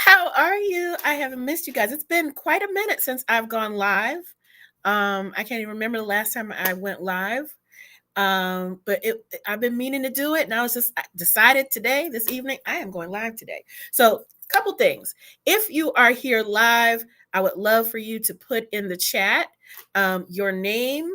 How are you? I haven't missed you guys. It's been quite a minute since I've gone live. I can't even remember the last time I went live. But I've been meaning to do it, and I was just decided today, this evening, I am going live today. So, couple things. If you are here live, I would love for you to put in the chat your name.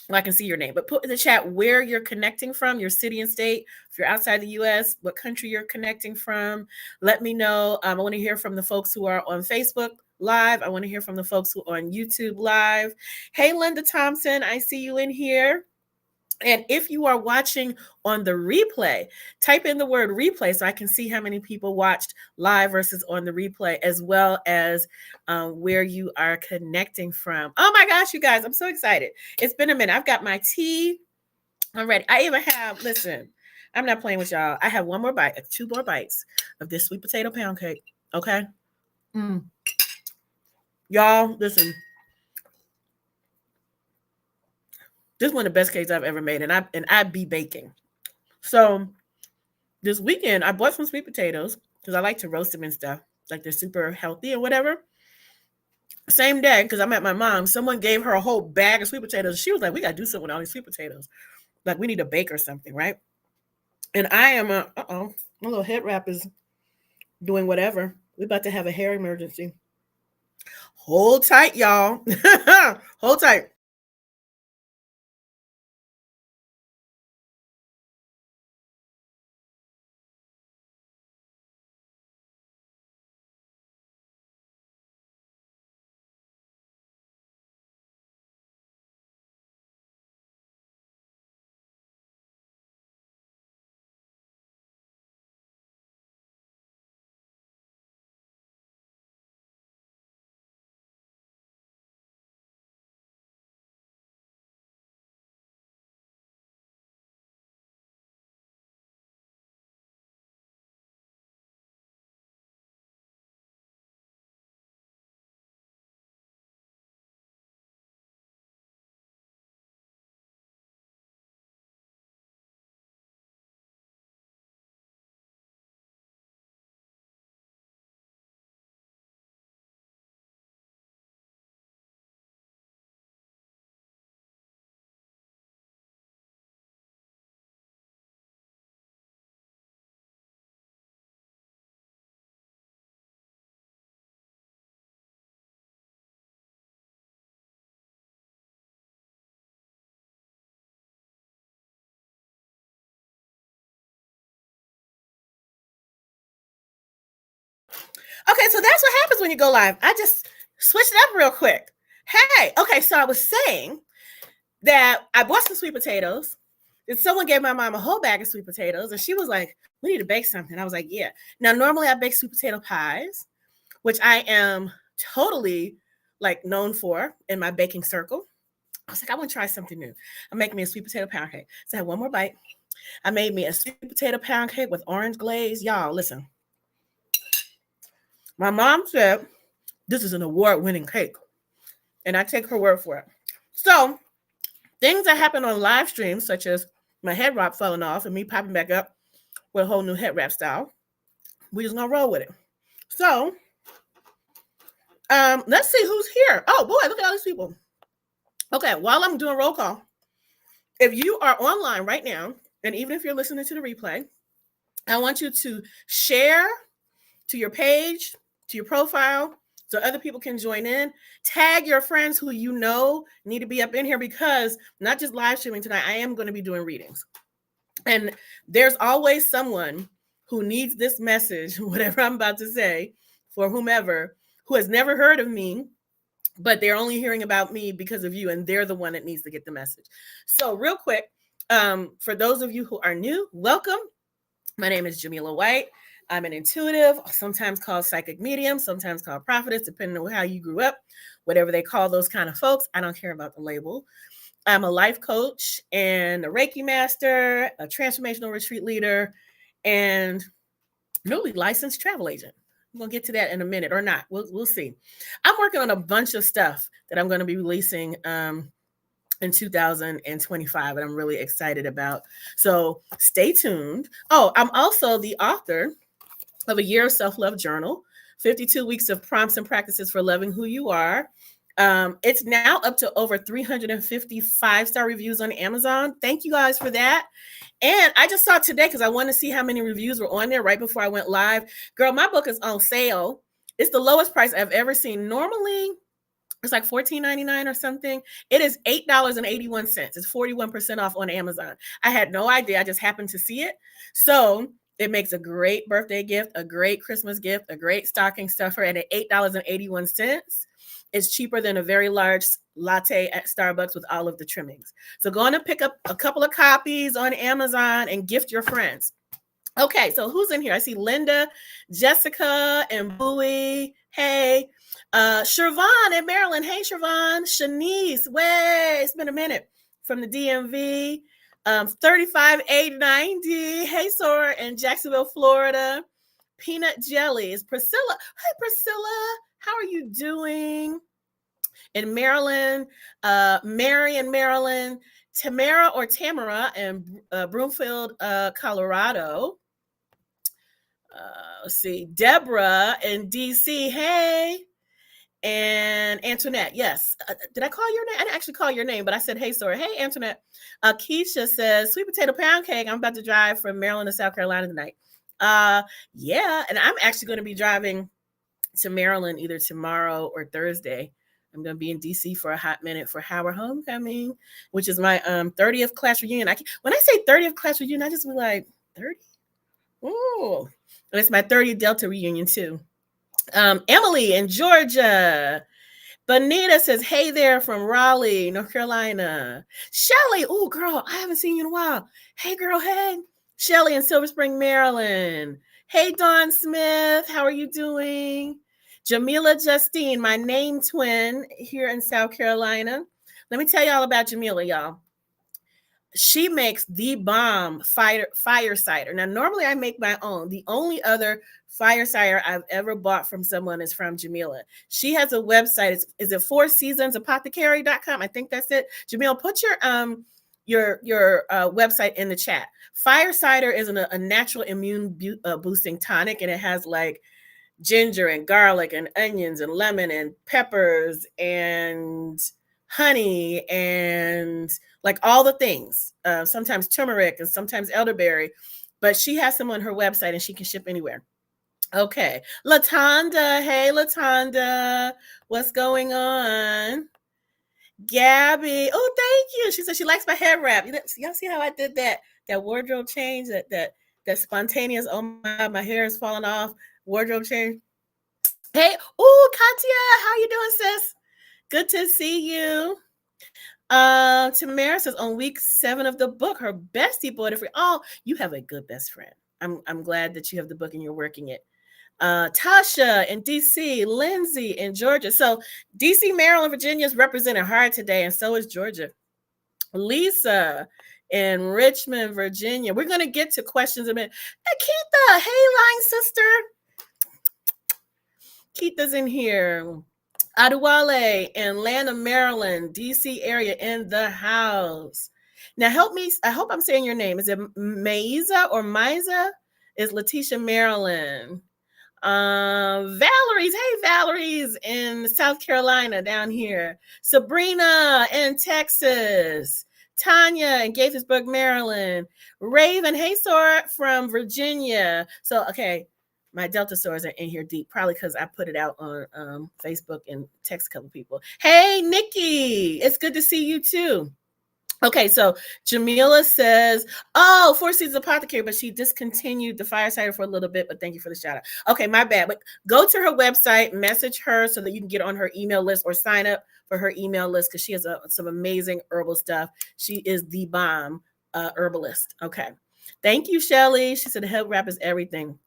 Well, I can see your name, but put in the chat where you're connecting from, your city and state. If you're outside the US, what country you're connecting from. Let me know. I want to hear from the folks who are on Facebook Live. I want to hear from the folks who are on YouTube Live. Hey, Linda Thompson, I see you in here. And if you are watching on the replay, type in the word replay so I can see how many people watched live versus on the replay, as well as where you are connecting from. Oh my gosh, you guys, I'm so excited. It's been a minute. I've got my tea. I'm ready. I even have, listen, I'm not playing with y'all. I have one more bite, 2 more bites of this sweet potato pound cake. Okay. Y'all, listen. This is one of the best cakes I've ever made, and I be baking. So this weekend, I bought some sweet potatoes because I like to roast them and stuff. Like they're super healthy or whatever. Same day, because I'm at my mom's, someone gave her a whole bag of sweet potatoes. She was like, we got to do something with all these sweet potatoes. Like we need to bake or something, right? And I am my little head wrap is doing whatever. We're about to have a hair emergency. Hold tight, y'all. Hold tight. Okay, so that's what happens when you go live. I just switched it up real quick. Hey, okay, so I was saying that I bought some sweet potatoes. And someone gave my mom a whole bag of sweet potatoes, and she was like, we need to bake something. I was like, yeah. Now, normally I bake sweet potato pies, which I am totally like known for in my baking circle. I was like, I want to try something new. I'm making me a sweet potato pound cake. So I had one more bite. I made me a sweet potato pound cake with orange glaze. Y'all, listen. My mom said this is an award-winning cake, and I take her word for it. So things that happen on live streams, such as my head wrap falling off and me popping back up with a whole new head wrap style, we just gonna roll with it. So let's see who's here. Oh boy, look at all these people. Okay, while I'm doing roll call, if you are online right now, and even if you're listening to the replay, I want you to share to your page, to your profile, so other people can join in. Tag your friends who you know need to be up in here, because not just live streaming tonight, I am going to be doing readings. And there's always someone who needs this message, whatever I'm about to say, for whomever, who has never heard of me, but they're only hearing about me because of you, and they're the one that needs to get the message. So real quick, for those of you who are new, welcome. My name is Jamila White. I'm an intuitive, sometimes called psychic medium, sometimes called prophetess, depending on how you grew up, whatever they call those kind of folks. I don't care about the label. I'm a life coach and a Reiki master, a transformational retreat leader, and newly licensed travel agent. I'm going to get to that in a minute, or not. We'll see. I'm working on a bunch of stuff that I'm going to be releasing in 2025, and I'm really excited about. So stay tuned. Oh, I'm also the author of a Year of Self-Love journal, 52 weeks of prompts and practices for loving who you are. It's now up to over 350 5-star reviews on Amazon. Thank you guys for that. And I just saw today because I want to see how many reviews were on there right before I went live. Girl, my book is on sale. It's the lowest price I've ever seen. Normally, it's like $14.99 or something. It is $8.81. It's 41% off on Amazon. I had no idea. I just happened to see it. So it makes a great birthday gift, a great Christmas gift, a great stocking stuffer. And at $8.81, it's cheaper than a very large latte at Starbucks with all of the trimmings. So go on and pick up a couple of copies on Amazon and gift your friends. Okay, so who's in here? I see Linda, Jessica, and Bowie. Hey, Shervon in Maryland. Hey, Shervon. Shanice, way, it's been a minute, from the DMV. 35890. Hey, Sora in Jacksonville, Florida. Peanut Jelly is Priscilla. Hey, Priscilla, how are you doing? In Maryland, Mary in Maryland, Tamara in Broomfield, Colorado. Let's see, Deborah in DC. Hey. And Antoinette, yes. Did I call your name? I didn't actually call your name, but I said, hey, Sora. Hey, Antoinette. Keisha says, sweet potato pound cake. I'm about to drive from Maryland to South Carolina tonight. Yeah, and I'm actually going to be driving to Maryland either tomorrow or Thursday. I'm going to be in DC for a hot minute for Howard Homecoming, which is my 30th class reunion. When I say 30th class reunion, I just be like, 30? Ooh. And it's my 30th Delta reunion too. Emily in Georgia. Bonita says, hey there from Raleigh, North Carolina. Shelly, oh girl, I haven't seen you in a while. Hey girl, hey. Shelly in Silver Spring, Maryland. Hey Dawn Smith, how are you doing? Jamila Justine, my name twin here in South Carolina. Let me tell y'all about Jamila, y'all. She makes the bomb fire cider. Now, normally I make my own. The only other fire cider I've ever bought from someone is from Jamila. She has a website. Is it fourseasonsapothecary.com? I think that's it. Jamila, put your website in the chat. Fire cider is a natural immune boosting tonic, and it has like ginger and garlic and onions and lemon and peppers and honey and like all the things, sometimes turmeric and sometimes elderberry, but she has some on her website and she can ship anywhere. Okay, Latanda, hey Latanda, what's going on? Gabby, oh thank you. She said she likes my head wrap. Y'all see how I did that wardrobe change, that spontaneous, oh my God, my hair is falling off wardrobe change. Hey, oh Katya, how you doing, sis? Good to see you. Tamara says on week 7 of the book, her bestie bought it for. Oh, you have a good best friend. I'm glad that you have the book and you're working it. Tasha in DC, Lindsay in Georgia. So DC, Maryland, Virginia is represented hard today, and so is Georgia. Lisa in Richmond, Virginia. We're gonna get to questions in a minute. Hey, Keitha, hey, lying sister. Keitha's in here. Adewale in Atlanta, Maryland, DC area in the house. Now help me. I hope I'm saying your name. Is it Maiza or Miza? Is Letitia, Maryland. Valerie's. Hey, Valerie's in South Carolina down here. Sabrina in Texas. Tanya in Gaithersburg, Maryland. Raven, hey, Sora from Virginia. So, okay. My Delta stores are in here deep, probably because I put it out on Facebook and text a couple people. Hey, Nikki, it's good to see you too. Okay, so Jamila says, oh, Four Seasons Apothecary, but she discontinued the fire cider for a little bit, but thank you for the shout out. Okay, my bad, but go to her website, message her so that you can get on her email list or sign up for her email list because she has some amazing herbal stuff. She is the bomb herbalist. Okay, thank you, Shelly. She said the head wrap is everything.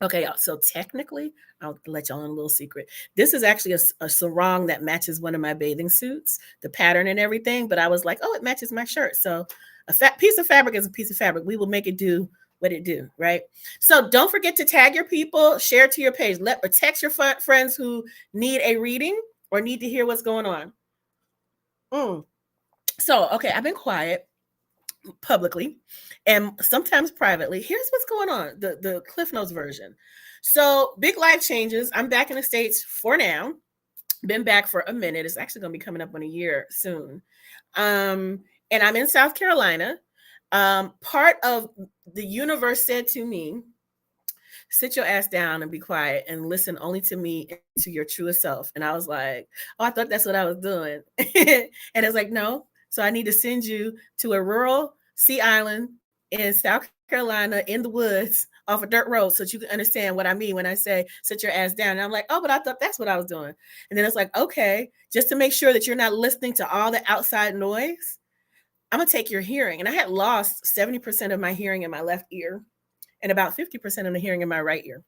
Okay, y'all. So technically, I'll let y'all in a little secret. This is actually a sarong that matches one of my bathing suits, the pattern and everything. But I was like, oh, it matches my shirt. So a piece of fabric is a piece of fabric. We will make it do what it do, right? So don't forget to tag your people, share to your page, or text your friends who need a reading or need to hear what's going on. So, okay, I've been quiet. publicly and sometimes privately. Here's what's going on, the Cliff Notes version. So big life changes. I'm back in the States for now. Been back for a minute. It's actually going to be coming up on a year soon. And I'm in South Carolina. Part of the universe said to me, sit your ass down and be quiet and listen only to me and to your truest self. And I was like, oh, I thought that's what I was doing. And it's like, no. So I need to send you to a rural sea island in South Carolina in the woods off a dirt road so that you can understand what I mean when I say sit your ass down. And I'm like, oh, but I thought that's what I was doing. And then it's like, okay, just to make sure that you're not listening to all the outside noise, I'm going to take your hearing. And I had lost 70% of my hearing in my left ear and about 50% of the hearing in my right ear.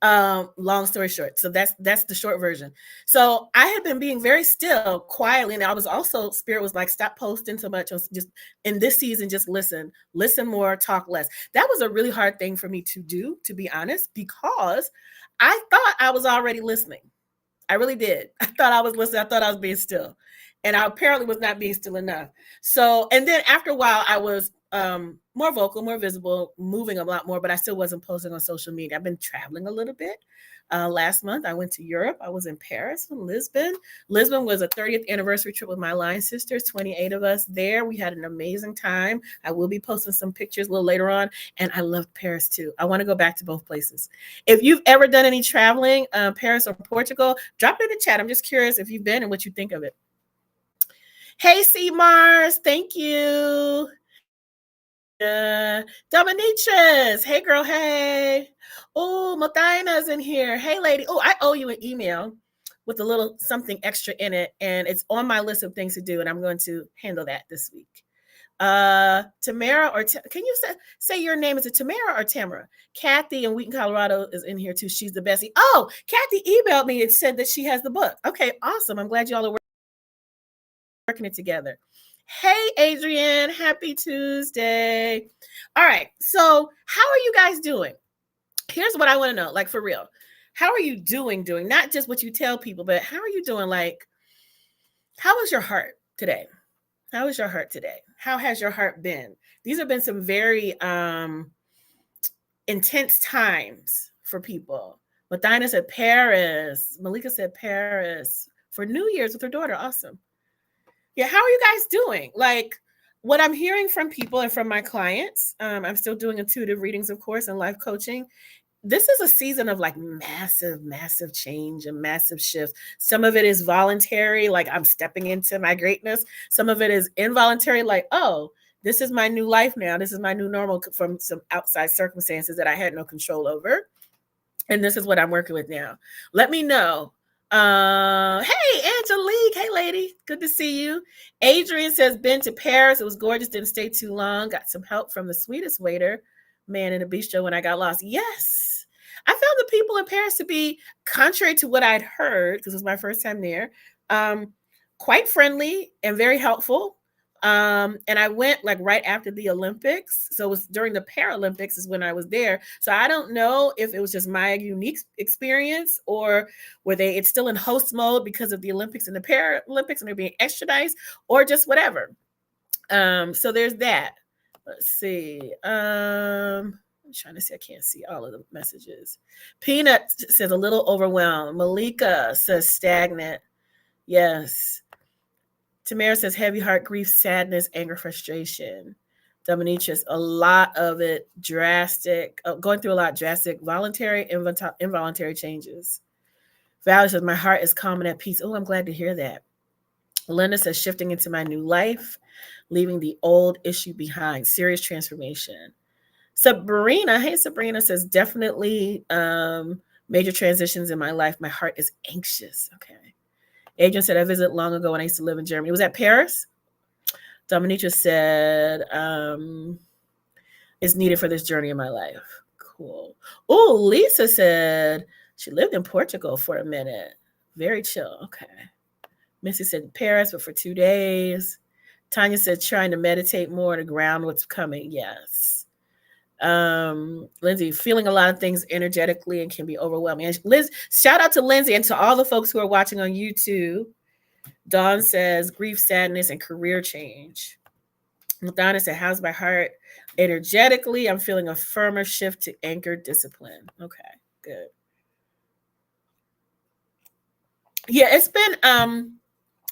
Long story short. So that's the short version. So I had been being very still quietly. And I was also, Spirit was like, stop posting so much. Just in this season, just listen more, talk less. That was a really hard thing for me to do, to be honest, because I thought I was already listening. I really did. I thought I was listening. I thought I was being still. And I apparently was not being still enough. So, and then after a while, I was more vocal, more visible, moving a lot more, but I still wasn't posting on social media. I've been traveling a little bit. Last month, I went to Europe. I was in Paris and Lisbon. Lisbon was a 30th anniversary trip with my line sisters, 28 of us there. We had an amazing time. I will be posting some pictures a little later on. And I loved Paris too. I want to go back to both places. If you've ever done any traveling, Paris or Portugal, drop it in the chat. I'm just curious if you've been and what you think of it. Hey, C Mars, thank you. Dominiches, hey girl, hey. Oh, Mothina's in here. Hey lady. Oh, I owe you an email with a little something extra in it, and it's on my list of things to do, and I'm going to handle that this week. Tamara, or can you say your name? Is it Tamara or Tamara? Kathy in Wheaton, Colorado is in here too. She's the best. Oh, Kathy emailed me and said that she has the book. Okay, awesome. I'm glad y'all are working it together. Hey, Adrienne, happy Tuesday. All right, so how are you guys doing? Here's what I want to know, like for real. How are you doing? Not just what you tell people, but how are you doing? Like, how is your heart today? How is your heart today? How has your heart been? These have been some very intense times for people. Mathina said Paris. Malika said Paris for New Year's with her daughter. Awesome. Yeah, how are you guys doing? Like, what I'm hearing from people and from my clients, I'm still doing intuitive readings, of course, and life coaching. This is a season of like massive change and massive shifts. Some of it is voluntary, like I'm stepping into my greatness. Some of it is involuntary, like, oh, this is my new life now. This is my new normal from some outside circumstances that I had no control over. And this is what I'm working with now. Let me know. Hey, Angelique. Hey, lady. Good to see you. Adrian says, been to Paris. It was gorgeous. Didn't stay too long. Got some help from the sweetest waiter man in the bistro when I got lost. Yes. I found the people in Paris to be, contrary to what I'd heard, because it was my first time there, quite friendly and very helpful. And I went like right after the Olympics. So it was during the Paralympics is when I was there. So I don't know if it was just my unique experience or were it's still in host mode because of the Olympics and the Paralympics and they're being extra nice or just whatever. So there's that. Let's see. I'm trying to see. I can't see all of the messages. Peanut says a little overwhelmed. Malika says stagnant. Yes. Tamara says heavy heart, grief, sadness, anger, frustration. Dominique's a lot of it drastic, going through a lot drastic, voluntary, involuntary changes. Valerie says my heart is calm and at peace. Oh, I'm glad to hear that. Linda says shifting into my new life, leaving the old issue behind, serious transformation. Sabrina, hey Sabrina, says definitely major transitions in my life. My heart is anxious. Okay. Adrian said, I visited long ago when I used to live in Germany. Was that Paris? Dominica said, it's needed for this journey in my life. Cool. Oh, Lisa said she lived in Portugal for a minute. Very chill. Okay. Missy said Paris, but for 2 days. Tanya said trying to meditate more to ground what's coming. Yes. Lindsay, feeling a lot of things energetically and can be overwhelming. And Liz, shout out to Lindsay and to all the folks who are watching on YouTube. Dawn says grief, sadness, and career change. Donna said, how's my heart? Energetically, I'm feeling a firmer shift to anchored discipline. Okay, good. Yeah, it's been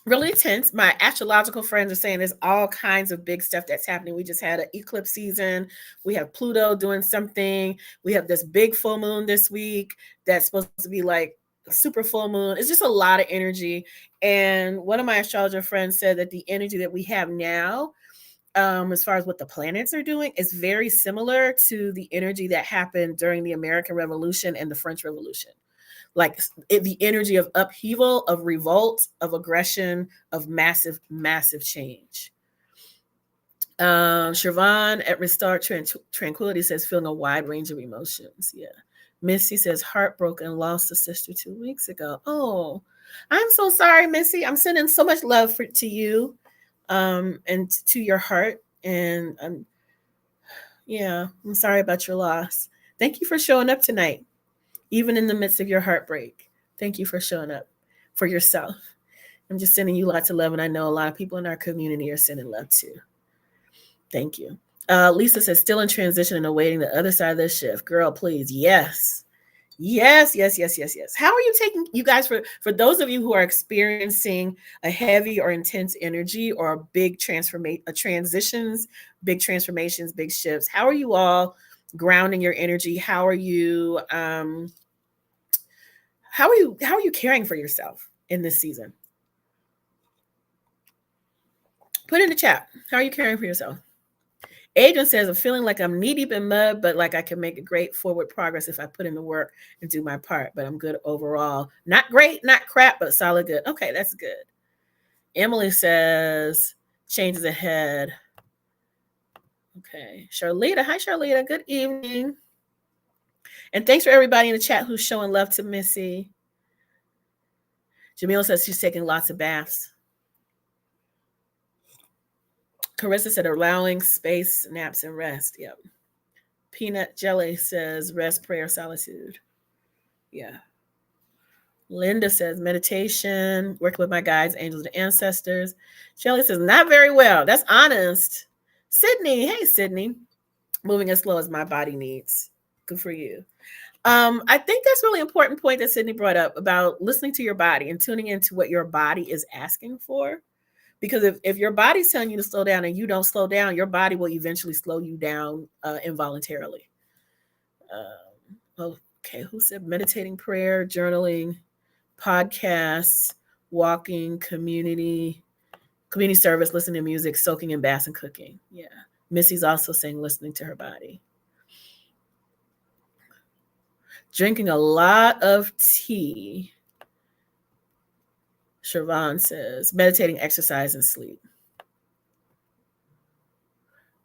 really intense. My astrological friends are saying there's all kinds of big stuff that's happening. We just had an eclipse season. We have Pluto doing something. We have this big full moon this week that's supposed to be like a super full moon. It's just a lot of energy. And one of my astrologer friends said that the energy that we have now, as far as what the planets are doing, is very similar to the energy that happened during the American Revolution and the French Revolution. Like the energy of upheaval, of revolt, of aggression, of massive, massive change. Siobhan at Restore Tranquility says, feeling a wide range of emotions. Yeah. Missy says, heartbroken, lost a sister 2 weeks ago. Oh, I'm so sorry, Missy. I'm sending so much love to you and to your heart. And yeah, I'm sorry about your loss. Thank you for showing up tonight, even in the midst of your heartbreak. Thank you for showing up for yourself. I'm just sending you lots of love, and I know a lot of people in our community are sending love too. Thank you. Lisa says, still in transition and awaiting the other side of this shift. Girl, please. Yes. Yes, yes, yes, yes, yes. How are you taking, you guys, for those of you who are experiencing a heavy or intense energy or big transitions, big transformations, big shifts? How are you all grounding your energy? How are you caring for yourself in this season? Put in the chat. How are you caring for yourself? Adrian says, I'm feeling like I'm knee deep in mud, but like I can make a great forward progress if I put in the work and do my part. But I'm good overall. Not great, not crap, but solid good. Okay, that's good. Emily says, changes ahead. Okay. Charlita. Hi, Charlita. Good evening. And thanks for everybody in the chat who's showing love to Missy. Jamila says she's taking lots of baths. Carissa said, allowing space, naps, and rest. Yep. Peanut Jelly says, rest, prayer, solitude. Yeah. Linda says, meditation, working with my guides, angels, and ancestors. Jelly says, not very well. That's honest. Sydney. Hey, Sydney. Moving as slow as my body needs. Good for you. I think that's a really important point that Sydney brought up about listening to your body and tuning into what your body is asking for. Because if your body's telling you to slow down and you don't slow down, your body will eventually slow you down involuntarily. Okay, who said meditating, prayer, journaling, podcasts, walking, community service, listening to music, soaking in baths, and cooking. Yeah. Missy's also saying listening to her body. Drinking a lot of tea. Siobhan says, meditating, exercise, and sleep.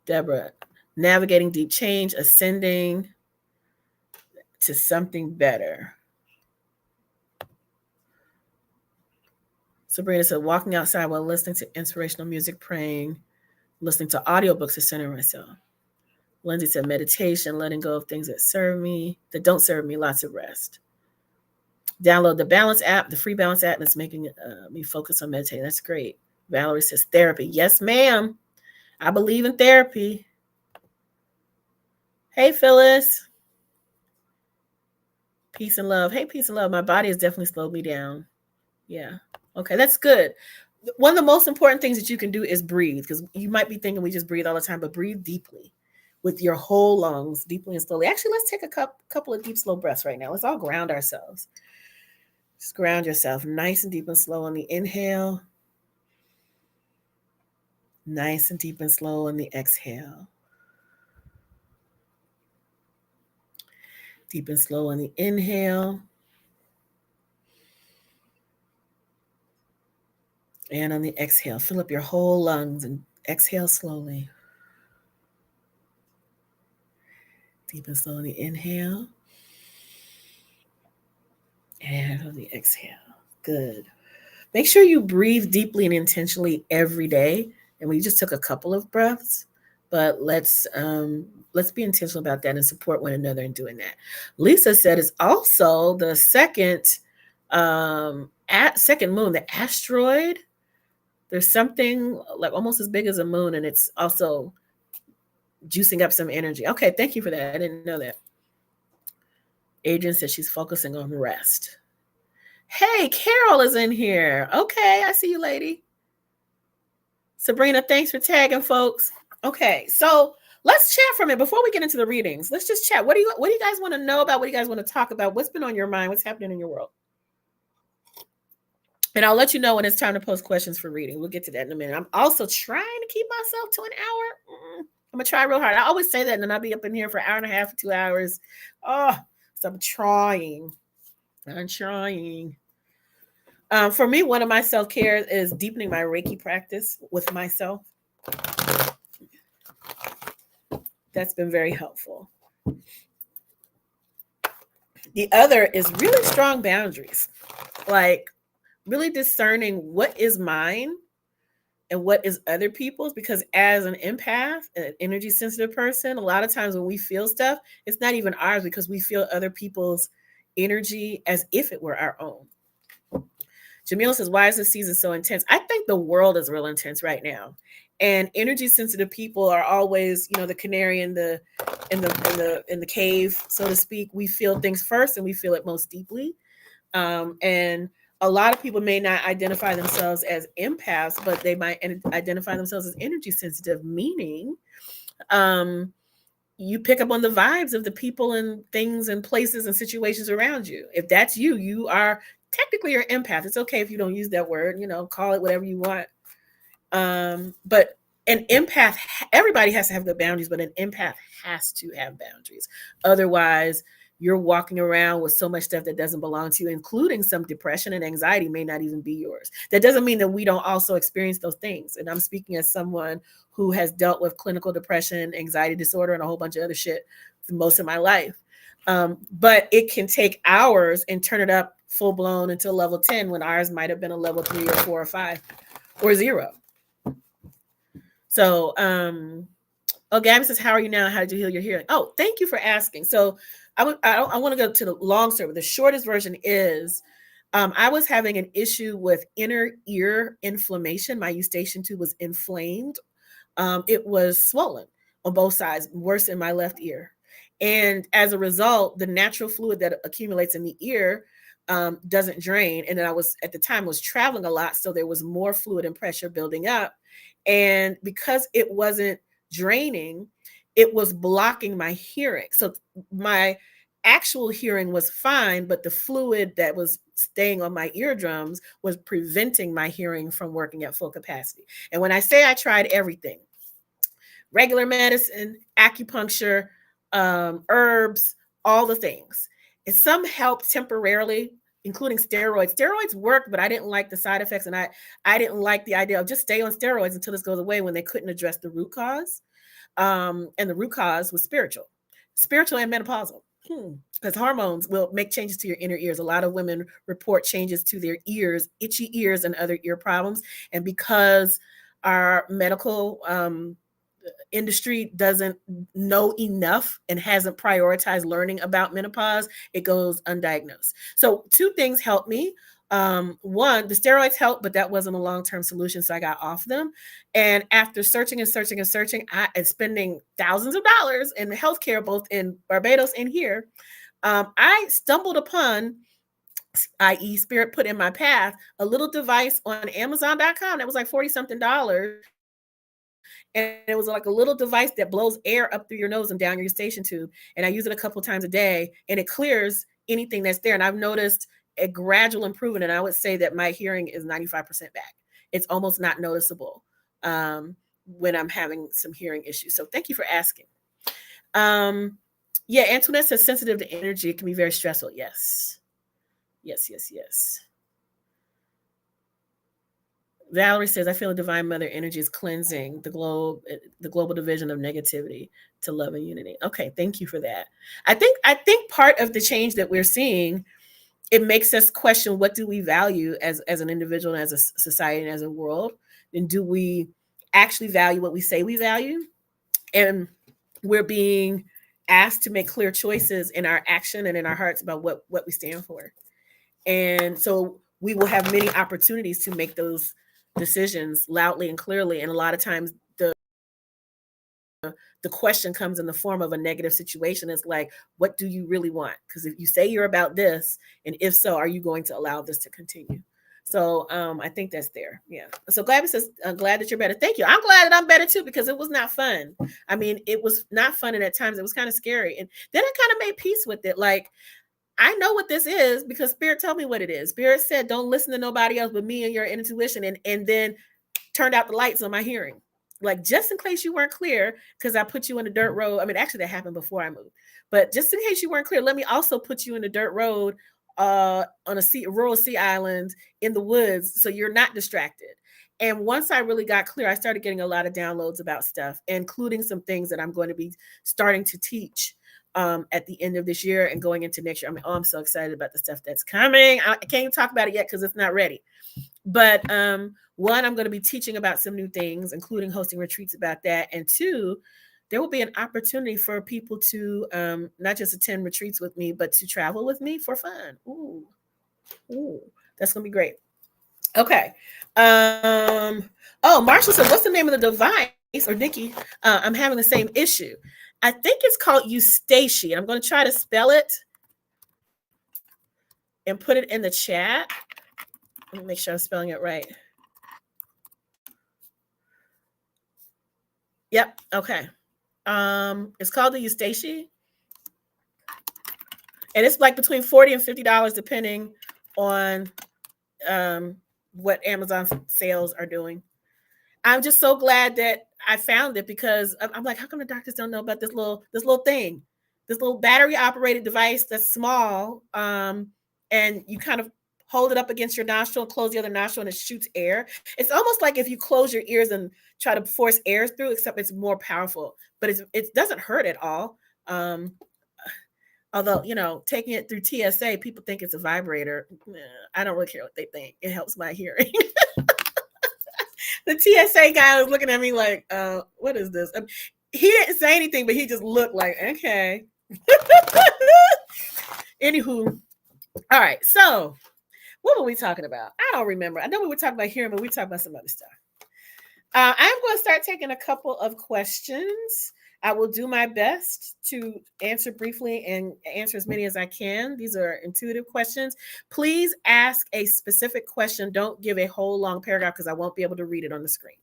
Deborah, navigating deep change, ascending to something better. Sabrina said, walking outside while listening to inspirational music, praying, listening to audiobooks to center myself. Lindsay said, meditation, letting go of things that don't serve me, lots of rest. Download the Balance app, the free Balance app that's making me focus on meditating. That's great. Valerie says, therapy. Yes, ma'am. I believe in therapy. Hey, Phyllis. Peace and love. Hey, peace and love. My body has definitely slowed me down. Yeah. Okay, that's good. One of the most important things that you can do is breathe, because you might be thinking we just breathe all the time, but breathe deeply with your whole lungs, deeply and slowly. Actually, let's take a couple of deep, slow breaths right now. Let's all ground ourselves. Just ground yourself nice and deep and slow on the inhale. Nice and deep and slow on the exhale. Deep and slow on the inhale. And on the exhale, fill up your whole lungs and exhale slowly. Deep and slow on the inhale. And on the exhale. Good. Make sure you breathe deeply and intentionally every day. And we just took a couple of breaths, but let's be intentional about that and support one another in doing that. Lisa said it's also the second moon, the There's something like almost as big as a moon, and it's also juicing up some energy. Okay, thank you for that. I didn't know that. Adrian says she's focusing on rest. Hey, Carol is in here. Okay, I see you, lady. Sabrina, thanks for tagging, folks. Okay, so let's chat for a minute before we get into the readings. Let's just chat. What do you guys want to know about? What do you guys want to talk about? What's been on your mind? What's happening in your world? And I'll let you know when it's time to post questions for reading. We'll get to that in a minute. I'm also trying to keep myself to an hour. I'm gonna try real hard. I always say that, and then I'll be up in here for an hour and a half, 2 hours. Oh, so I'm trying. For me, one of my self-care is deepening my Reiki practice with myself. That's been very helpful. The other is really strong boundaries, like really discerning what is mine and what is other people's, because as an empath, an energy sensitive person, a lot of times when we feel stuff, it's not even ours because we feel other people's energy as if it were our own. Jamil says, why is this season so intense? I think the world is real intense right now. And energy sensitive people are always, the canary in the cave, so to speak. We feel things first and we feel it most deeply. And a lot of people may not identify themselves as empaths, but they might identify themselves as energy sensitive, meaning you pick up on the vibes of the people and things and places and situations around you. If that's you, you are technically you're an empath. It's okay if you don't use that word, call it whatever you want. But an empath, everybody has to have good boundaries, but an empath has to have boundaries. Otherwise, you're walking around with so much stuff that doesn't belong to you, including some depression and anxiety may not even be yours. That doesn't mean that we don't also experience those things. And I'm speaking as someone who has dealt with clinical depression, anxiety disorder, and a whole bunch of other shit for most of my life. But it can take hours and turn it up full blown until level 10 when ours might have been a level 3 or 4 or 5 or 0. So, Gabby says, how are you now? How did you heal your hearing? Oh, thank you for asking. So I want to go to the long story. The shortest version is I was having an issue with inner ear inflammation. My eustachian tube was inflamed. It was swollen on both sides, worse in my left ear. And as a result, the natural fluid that accumulates in the ear doesn't drain. And then at the time was traveling a lot. So there was more fluid and pressure building up. And because it wasn't draining, it was blocking my hearing. So my actual hearing was fine, but the fluid that was staying on my eardrums was preventing my hearing from working at full capacity. And when I say I tried everything, regular medicine, acupuncture, herbs, all the things, and some helped temporarily, including steroids. Steroids worked, but I didn't like the side effects. And I didn't like the idea of just stay on steroids until this goes away, when they couldn't address the root cause. And the root cause was spiritual and menopausal. Because hormones will make changes to your inner ears. A lot of women report changes to their ears, itchy ears, and other ear problems. And because our medical industry doesn't know enough and hasn't prioritized learning about menopause, it goes undiagnosed. So 2 things helped me. One, the steroids helped, but that wasn't a long-term solution. So I got off them. And after searching and spending thousands of dollars in healthcare, both in Barbados and here, I stumbled upon, i.e. Spirit put in my path, a little device on Amazon.com that was like $40-something. And it was like a little device that blows air up through your nose and down your eustachian tube. And I use it a couple of times a day, and it clears anything that's there. And I've noticed a gradual improvement. And I would say that my hearing is 95% back. It's almost not noticeable when I'm having some hearing issues. So thank you for asking. Yeah, Antoinette says sensitive to energy. It can be very stressful. Yes. Valerie says, I feel a divine mother energy is cleansing the global division of negativity to love and unity. Okay, thank you for that. I think part of the change that we're seeing, it makes us question, what do we value as an individual and as a society and as a world? And do we actually value what we say we value? And we're being asked to make clear choices in our action and in our hearts about what we stand for. And so we will have many opportunities to make those decisions loudly and clearly. And a lot of times the question comes in the form of a negative situation. It's like, what do you really want? Because if you say you're about this, and if so, are you going to allow this to continue? So I think that's there. Yeah. So Gladys says, I'm glad that you're better. Thank you. I'm glad that I'm better too, because it was not fun. I mean, it was not fun. And at times it was kind of scary. And then I kind of made peace with it. Like, I know what this is because Spirit told me what it is. Spirit said, don't listen to nobody else but me and your intuition. And then turned out the lights on my hearing. Like, just in case you weren't clear, because I put you in a dirt road. I mean, actually, that happened before I moved. But just in case you weren't clear, let me also put you in a dirt road on a rural sea island in the woods, so you're not distracted. And once I really got clear, I started getting a lot of downloads about stuff, including some things that I'm going to be starting to teach at the end of this year and going into next year. I mean, I'm so excited about the stuff that's coming. I can't even talk about it yet because it's not ready. But one, I'm going to be teaching about some new things, including hosting retreats about that. And two, there will be an opportunity for people to not just attend retreats with me, but to travel with me for fun. Ooh, that's going to be great. Okay. Oh, Marshall said, what's the name of the device? Or Nikki, I'm having the same issue. I think it's called Eustace. I'm going to try to spell it and put it in the chat. Let me make sure I'm spelling it right. Yep. Okay. It's called the Eustace. And it's like between $40 and $50, depending on what Amazon sales are doing. I'm just so glad that I found it, because I'm like, how come the doctors don't know about this little thing, this little battery operated device that's small, and you kind of hold it up against your nostril and close the other nostril and it shoots air. It's almost like if you close your ears and try to force air through, except it's more powerful, but it doesn't hurt at all. Although, taking it through TSA, people think it's a vibrator. I don't really care what they think. It helps my hearing. The TSA guy was looking at me like, what is this? He didn't say anything, but he just looked like, okay. Anywho, all right. So what were we talking about? I don't remember. I know we were talking about hearing, but we talked about some other stuff. I'm going to start taking a couple of questions. I will do my best to answer briefly and answer as many as I can. These are intuitive questions. Please ask a specific question. Don't give a whole long paragraph, because I won't be able to read it on the screen.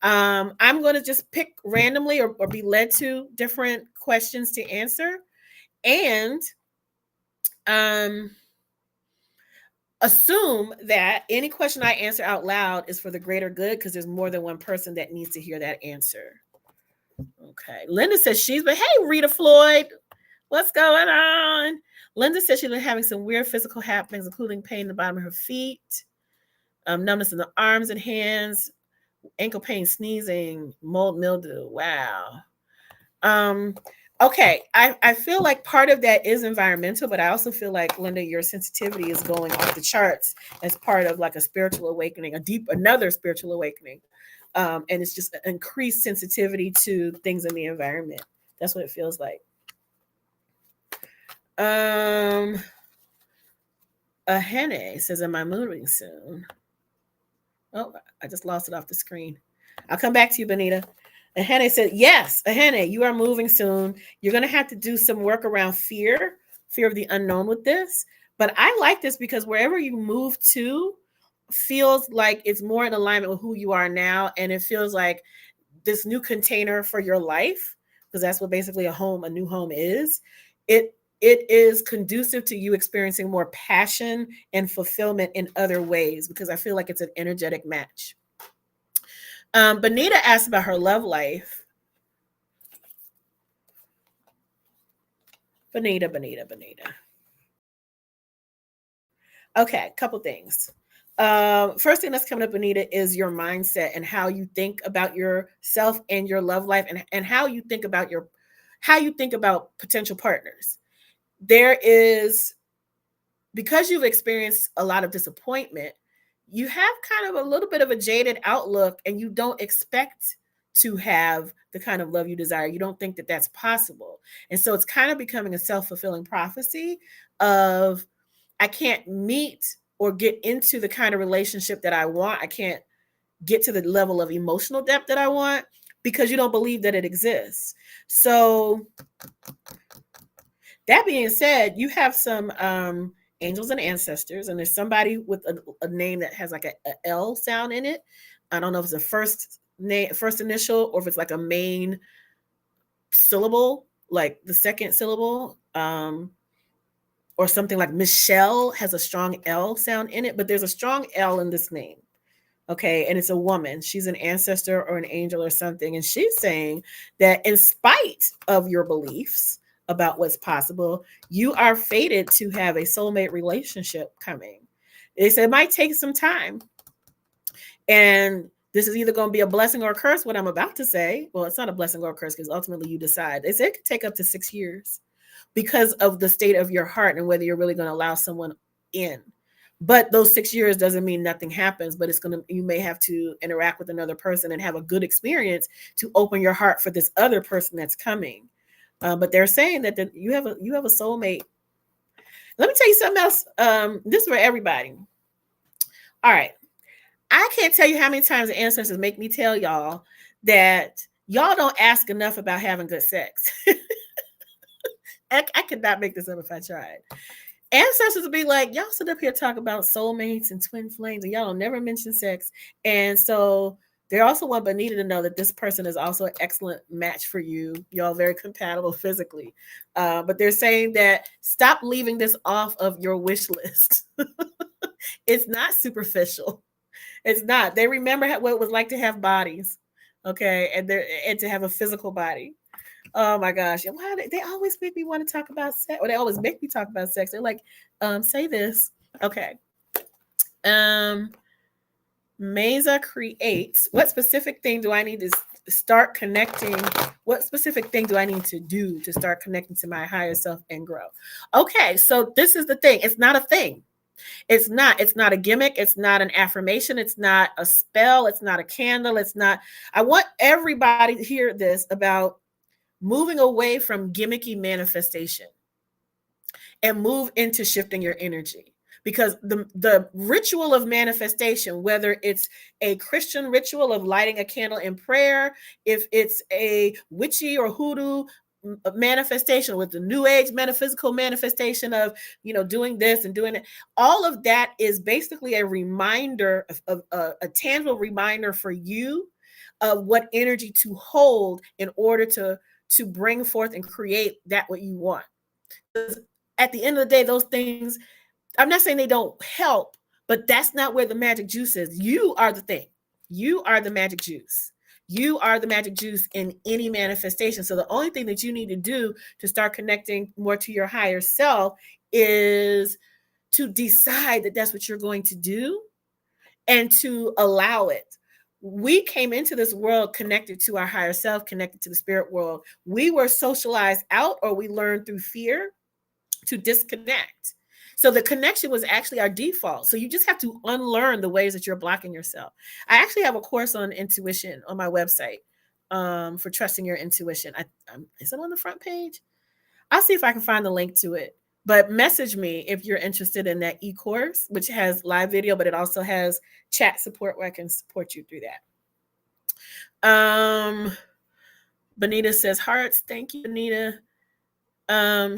I'm going to just pick randomly or be led to different questions to answer. And assume that any question I answer out loud is for the greater good, because there's more than one person that needs to hear that answer. Okay. Linda says but hey, Rita Floyd, what's going on? Linda says she's been having some weird physical happenings, including pain in the bottom of her feet, numbness in the arms and hands, ankle pain, sneezing, mold, mildew. Wow. Okay. I feel like part of that is environmental, but I also feel like, Linda, your sensitivity is going off the charts as part of like a spiritual awakening, another spiritual awakening. And it's just increased sensitivity to things in the environment. That's what it feels like. Ahene says, am I moving soon? Oh, I just lost it off the screen. I'll come back to you, Benita. Ahene said, yes, Ahene, you are moving soon. You're going to have to do some work around fear of the unknown with this. But I like this because wherever you move to feels like it's more in alignment with who you are now. And it feels like this new container for your life, because that's what basically a new home is. It is conducive to you experiencing more passion and fulfillment in other ways, because I feel like it's an energetic match. Benita asked about her love life. Benita. Okay, a couple things. First thing that's coming up, Benita, is your mindset and how you think about yourself and your love life, and how you think about potential partners. There is, because you've experienced a lot of disappointment, you have kind of a little bit of a jaded outlook, and you don't expect to have the kind of love you desire. You don't think that that's possible. And so it's kind of becoming a self-fulfilling prophecy of, I can't meet or get into the kind of relationship that I want. I can't get to the level of emotional depth that I want because you don't believe that it exists. So that being said, you have some angels and ancestors, and there's somebody with a name that has like a L sound in it. I don't know if it's a first name, first initial, or if it's like a main syllable, like the second syllable, or something like Michelle has a strong L sound in it, but there's a strong L in this name. Okay. And it's a woman. She's an ancestor or an angel or something. And she's saying that in spite of your beliefs about what's possible, you are fated to have a soulmate relationship coming. They said it might take some time. And this is either going to be a blessing or a curse, what I'm about to say. Well, it's not a blessing or a curse because ultimately you decide. They said it could take up to 6 years because of the state of your heart and whether you're really going to allow someone in. But those 6 years doesn't mean nothing happens, but you may have to interact with another person and have a good experience to open your heart for this other person that's coming. But they're saying that you have a soulmate. Let me tell you something else. This is for everybody. All right. I can't tell you how many times the ancestors make me tell y'all that y'all don't ask enough about having good sex. I could not make this up if I tried. Ancestors will be like, y'all sit up here talk about soulmates and twin flames, and y'all don't never mention sex. And so they also want Bonita to know that this person is also an excellent match for you. Y'all very compatible physically. But they're saying that stop leaving this off of your wish list. It's not superficial. It's not. They remember what it was like to have bodies, okay, and to have a physical body. Oh my gosh! Why they always make me want to talk about sex, or they always make me talk about sex. They're like, say this, okay. Mesa creates. What specific thing do I need to start connecting? What specific thing do I need to do to start connecting to my higher self and grow? Okay, so this is the thing. It's not a thing. It's not a gimmick. It's not an affirmation. It's not a spell. It's not a candle. It's not. I want everybody to hear this about moving away from gimmicky manifestation and move into shifting your energy. Because the ritual of manifestation, whether it's a Christian ritual of lighting a candle in prayer, if it's a witchy or hoodoo manifestation with the new age metaphysical manifestation of doing this and doing it, all of that is basically a reminder of a tangible reminder for you of what energy to hold in order to bring forth and create that what you want. At the end of the day, those things, I'm not saying they don't help, but that's not where the magic juice is. You are the thing. You are the magic juice. You are the magic juice in any manifestation. So the only thing that you need to do to start connecting more to your higher self is to decide that that's what you're going to do and to allow it. We came into this world connected to our higher self, connected to the spirit world. We were socialized out, or we learned through fear to disconnect. So the connection was actually our default. So you just have to unlearn the ways that you're blocking yourself. I actually have a course on intuition on my website for trusting your intuition. Is it on the front page? I'll see if I can find the link to it. But message me if you're interested in that e-course, which has live video, but it also has chat support where I can support you through that. Bonita says hearts. Thank you, Bonita.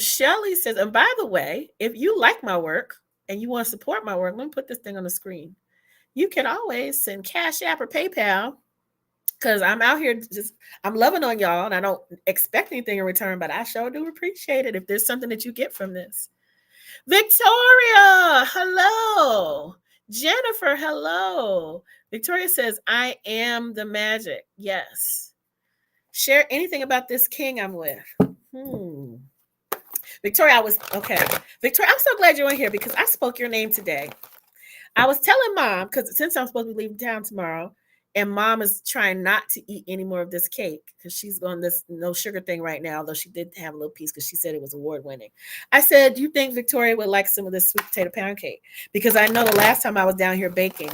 Shelly says, and by the way, if you like my work and you want to support my work, let me put this thing on the screen. You can always send Cash App or PayPal, because I'm out here I'm loving on y'all and I don't expect anything in return, but I sure do appreciate it if there's something that you get from this. Victoria, hello. Jennifer, hello. Victoria says, I am the magic. Yes. Share anything about this king I'm with. Victoria, Victoria, I'm so glad you're in here because I spoke your name today. I was telling Mom, because since I'm supposed to be leaving town tomorrow, and Mom is trying not to eat any more of this cake because she's on this no sugar thing right now, though she did have a little piece because she said it was award winning. I said, do you think Victoria would like some of this sweet potato pound cake? Because I know the last time I was down here baking,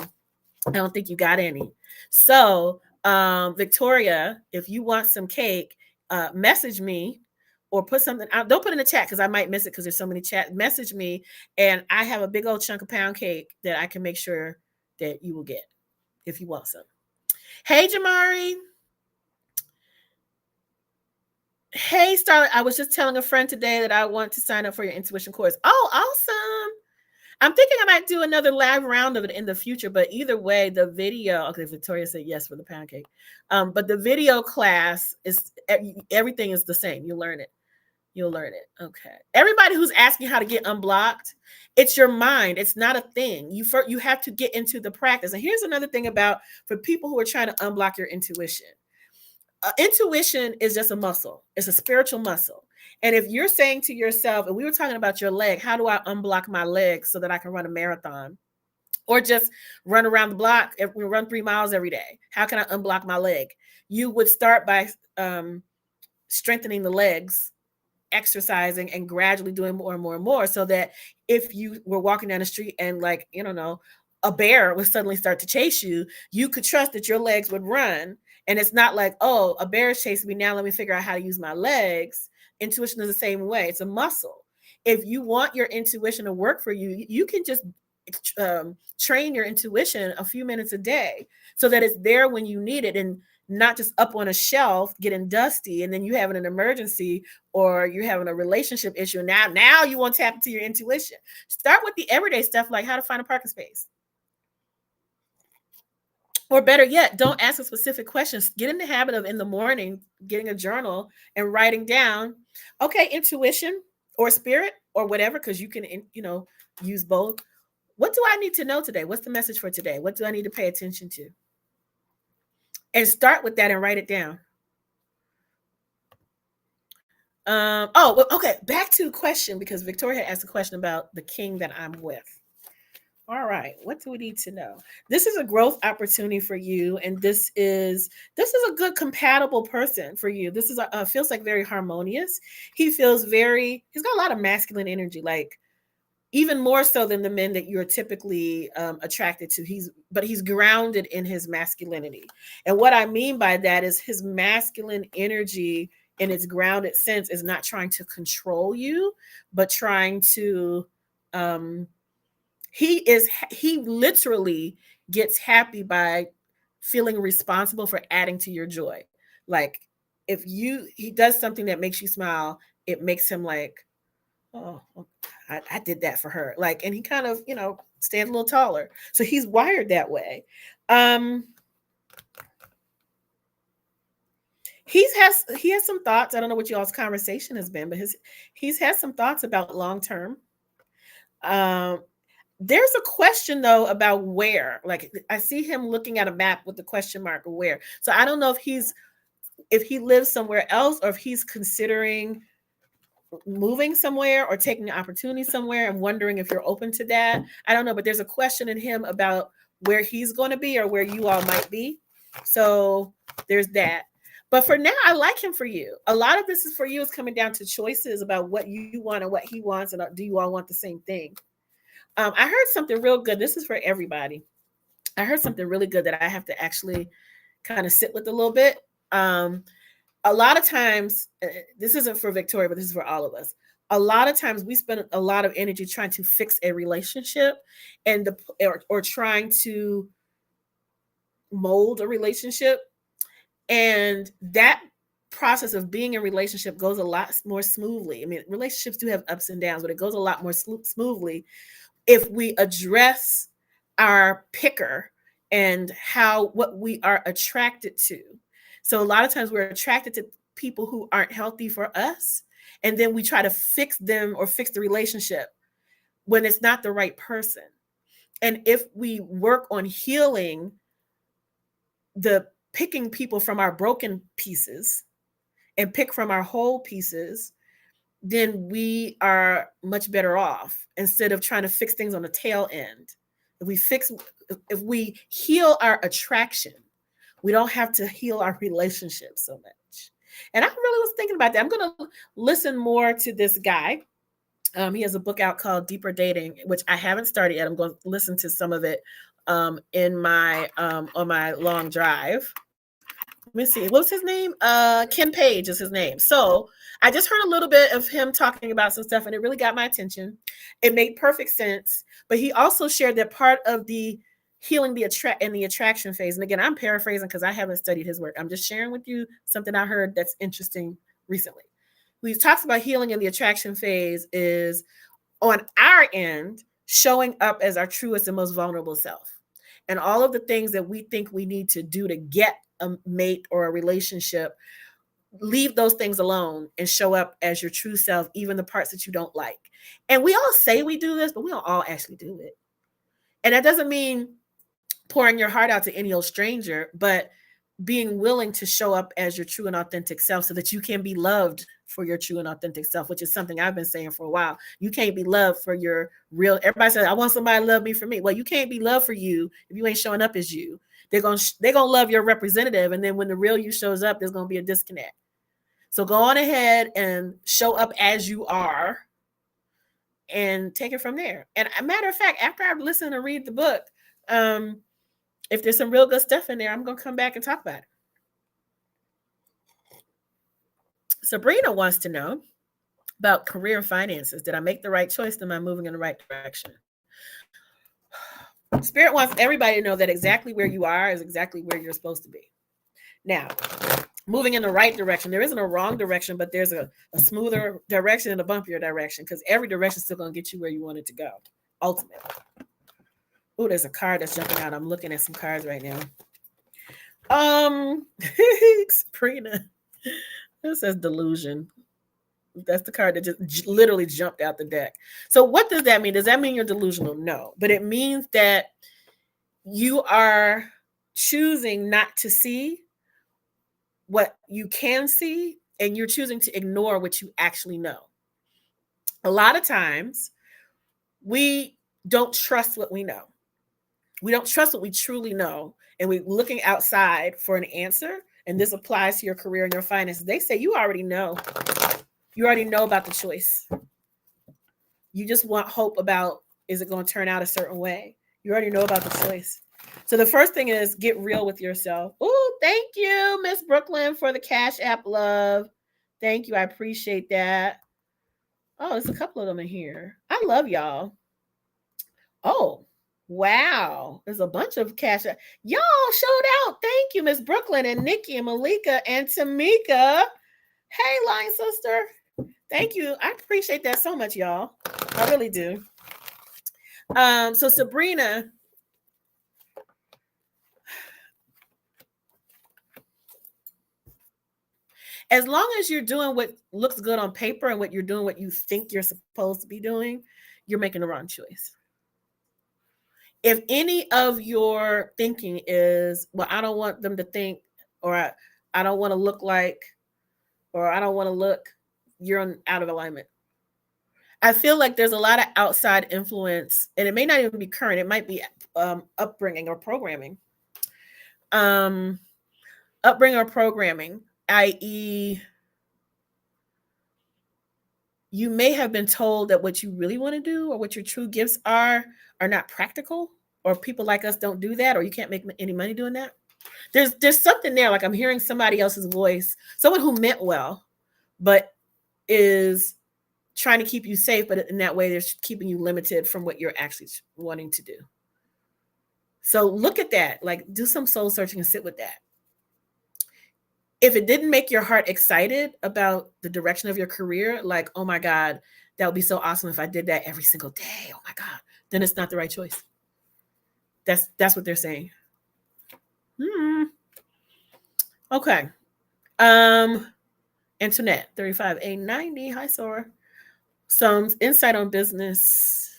I don't think you got any. So, Victoria, if you want some cake, message me or put something out. Don't put in the chat because I might miss it because there's so many chat. Message me, and I have a big old chunk of pound cake that I can make sure that you will get if you want some. Hey, Jamari. Hey, Starlet. I was just telling a friend today that I want to sign up for your intuition course. Oh, awesome. I'm thinking I might do another live round of it in the future, but either way, the video. Okay, Victoria said yes for the pound cake. But the video class is everything is the same. You learn it. You'll learn it. Okay. Everybody who's asking how to get unblocked, it's your mind. It's not a thing. You have to get into the practice. And here's another thing about for people who are trying to unblock your intuition. Intuition is just a muscle. It's a spiritual muscle. And if you're saying to yourself, and we were talking about your leg, how do I unblock my leg so that I can run a marathon? Or just run around the block, run 3 miles every day. How can I unblock my leg? You would start by strengthening the legs, exercising, and gradually doing more and more and more, so that if you were walking down the street and, like, you don't know, a bear would suddenly start to chase you, you could trust that your legs would run. And it's not like, oh, a bear is chasing me, now let me figure out how to use my legs. Intuition is the same way. It's a muscle. If you want your intuition to work for you, you can just train your intuition a few minutes a day so that it's there when you need it, and not just up on a shelf getting dusty, and then you having an emergency or you're having a relationship issue. Now you want to tap into your intuition. Start with the everyday stuff, like how to find a parking space. Or better yet, don't ask a specific questions. Get in the habit of, in the morning, getting a journal and writing down, okay, intuition or spirit or whatever, because you can, use both. What do I need to know today? What's the message for today? What do I need to pay attention to? And start with that and write it down. Okay. Back to the question, because Victoria had asked a question about the king that I'm with. All right, what do we need to know? This is a growth opportunity for you, and this is a good compatible person for you. This is feels like very harmonious. He's got a lot of masculine energy, like even more so than the men that you're typically attracted to. He's grounded in his masculinity. And what I mean by that is his masculine energy in its grounded sense is not trying to control you, but trying to, he literally gets happy by feeling responsible for adding to your joy. Like if he does something that makes you smile, it makes him like, oh, I did that for her. Like, and he kind of, stands a little taller. So he's wired that way. He has some thoughts. I don't know what y'all's conversation has been, but he's had some thoughts about long-term. There's a question though about where. Like I see him looking at a map with the question mark of where. So I don't know if he lives somewhere else, or if he's considering moving somewhere or taking an opportunity somewhere. I'm wondering if you're open to that. I don't know, but there's a question in him about where he's going to be or where you all might be. So there's that. But for now, I like him for you. A lot of this is for you. It's coming down to choices about what you want and what he wants, and do you all want the same thing? I heard something real good. This is for everybody. I heard something really good that I have to actually kind of sit with a little bit. A lot of times, this isn't for Victoria, but this is for all of us. A lot of times we spend a lot of energy trying to fix a relationship or trying to mold a relationship. And that process of being in a relationship goes a lot more smoothly. I mean, relationships do have ups and downs, but it goes a lot more smoothly if we address our picker and what we are attracted to. So a lot of times we're attracted to people who aren't healthy for us, and then we try to fix them or fix the relationship when it's not the right person. And if we work on healing picking people from our broken pieces and pick from our whole pieces, then we are much better off, instead of trying to fix things on the tail end. If we heal our attraction, we don't have to heal our relationship so much. And I really was thinking about that. I'm going to listen more to this guy. He has a book out called Deeper Dating, which I haven't started yet. I'm going to listen to some of it on my long drive. Let me see. What's his name? Ken Page is his name. So I just heard a little bit of him talking about some stuff, and it really got my attention. It made perfect sense. But he also shared that part of the healing the attraction phase. And again, I'm paraphrasing because I haven't studied his work. I'm just sharing with you something I heard that's interesting recently. When he talks about healing in the attraction phase is on our end, showing up as our truest and most vulnerable self. And all of the things that we think we need to do to get a mate or a relationship, leave those things alone and show up as your true self, even the parts that you don't like. And we all say we do this, but we don't all actually do it. And that doesn't mean pouring your heart out to any old stranger, but being willing to show up as your true and authentic self so that you can be loved for your true and authentic self, which is something I've been saying for a while. You can't be loved for your real. Everybody says, I want somebody to love me for me. Well, you can't be loved for you if you ain't showing up as you. They're gonna love your representative. And then when the real you shows up, there's gonna be a disconnect. So go on ahead and show up as you are and take it from there. And a matter of fact, after I listen and read the book, if there's some real good stuff in there, I'm going to come back and talk about it. Sabrina wants to know about career and finances. Did I make the right choice? Am I moving in the right direction? Spirit wants everybody to know that exactly where you are is exactly where you're supposed to be. Now, moving in the right direction. There isn't a wrong direction, but there's a smoother direction and a bumpier direction, because every direction is still going to get you where you want it to go, ultimately. Oh, there's a card that's jumping out. I'm looking at some cards right now. Sabrina. This says delusion. That's the card that just literally jumped out the deck. So what does that mean? Does that mean you're delusional? No. But it means that you are choosing not to see what you can see, and you're choosing to ignore what you actually know. A lot of times, we don't trust what we know. We don't trust what we truly know, and we're looking outside for an answer. And this applies to your career and your finances. They say you already know. You already know about the choice. You just want hope about, is it going to turn out a certain way? You already know about the choice. So the first thing is get real with yourself. Oh, thank you, Miss Brooklyn, for the Cash App love. Thank you. I appreciate that. Oh, there's a couple of them in here. I love y'all. Oh, wow. There's a bunch of Cash App. Y'all showed out. Thank you, Miss Brooklyn and Nikki and Malika and Tamika. Hey, Line Sister. Thank you. I appreciate that so much, y'all. I really do. So Sabrina, as long as you're doing what looks good on paper and what you're doing, what you think you're supposed to be doing, you're making the wrong choice. If any of your thinking is, well, I don't want them to think, or I don't want to look like, or I don't want to look, you're out of alignment. I feel like there's a lot of outside influence, and it may not even be current. It might be upbringing or programming. Upbringing or programming, i.e., you may have been told that what you really want to do or what your true gifts are not practical, or people like us don't do that, or you can't make any money doing that. There's something there. Like I'm hearing somebody else's voice, someone who meant well, but is trying to keep you safe, but in that way, they're keeping you limited from what you're actually wanting to do. So look at that, like do some soul searching and sit with that. If it didn't make your heart excited about the direction of your career, like, oh my God, that would be so awesome if I did that every single day. Oh my God, then it's not the right choice. That's what they're saying. Okay. Internet 35890. Hi, Sora. Some insight on business.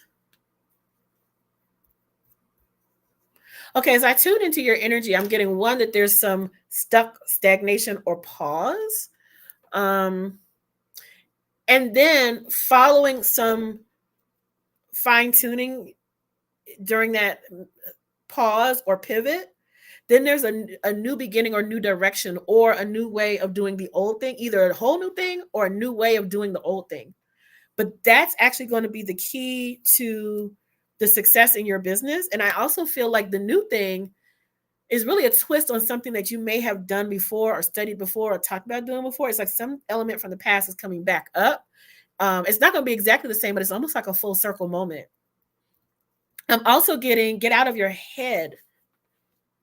Okay, as I tune into your energy, I'm getting one that there's some stagnation or pause. And then following some fine-tuning during that pause or pivot, then there's a new beginning or new direction or a new way of doing the old thing, either a whole new thing or a new way of doing the old thing. But that's actually going to be the key to the success in your business. And I also feel like the new thing is really a twist on something that you may have done before or studied before or talked about doing before. It's like some element from the past is coming back up. It's not going to be exactly the same, but it's almost like a full circle moment. I'm also getting get out of your head.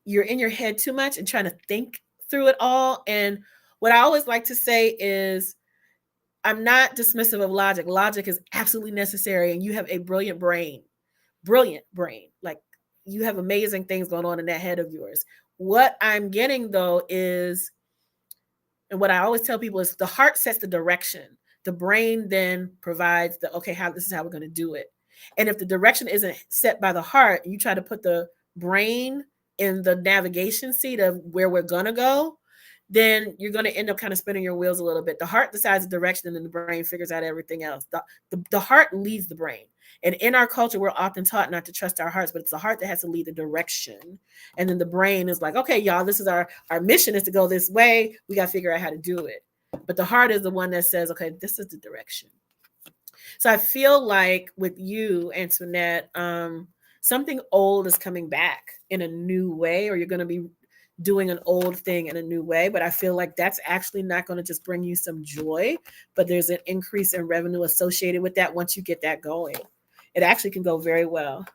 You're in your head too much and trying to think through it all. And what I always like to say is, I'm not dismissive of logic. Logic is absolutely necessary, and you have a brilliant brain. Like, you have amazing things going on in that head of yours. What I'm getting though is, and what I always tell people is, the heart sets the direction. The brain then provides the, okay, how this is how we're going to do it. And if the direction isn't set by the heart, you try to put the brain in the navigation seat of where we're going to go, then you're going to end up kind of spinning your wheels a little bit. The heart decides the direction, and then the brain figures out everything else. The heart leads the brain. And in our culture, we're often taught not to trust our hearts, but it's the heart that has to lead the direction. And then the brain is like, okay, y'all, this is our mission is to go this way. We got to figure out how to do it. But the heart is the one that says, okay, this is the direction. So I feel like with you, Antoinette, something old is coming back in a new way, or you're going to be doing an old thing in a new way. But I feel like that's actually not going to just bring you some joy, but there's an increase in revenue associated with that once you get that going. It actually can go very well.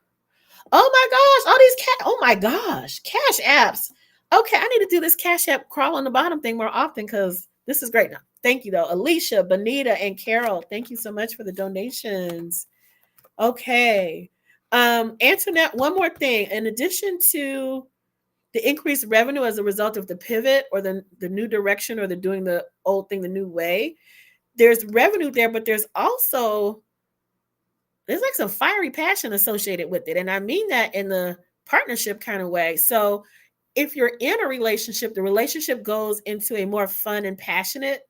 Oh my gosh, all these oh my gosh, cash apps. Okay, I need to do this cash app crawl on the bottom thing more often, because this is great. Now, thank you though. Alicia, Bonita, and Carol, thank you so much for the donations. Okay. Antoinette, one more thing. In addition to the increased revenue as a result of the pivot, or the new direction, or the doing the old thing the new way, there's revenue there, but there's like some fiery passion associated with it. And I mean that in the partnership kind of way. So if you're in a relationship, the relationship goes into a more fun and passionate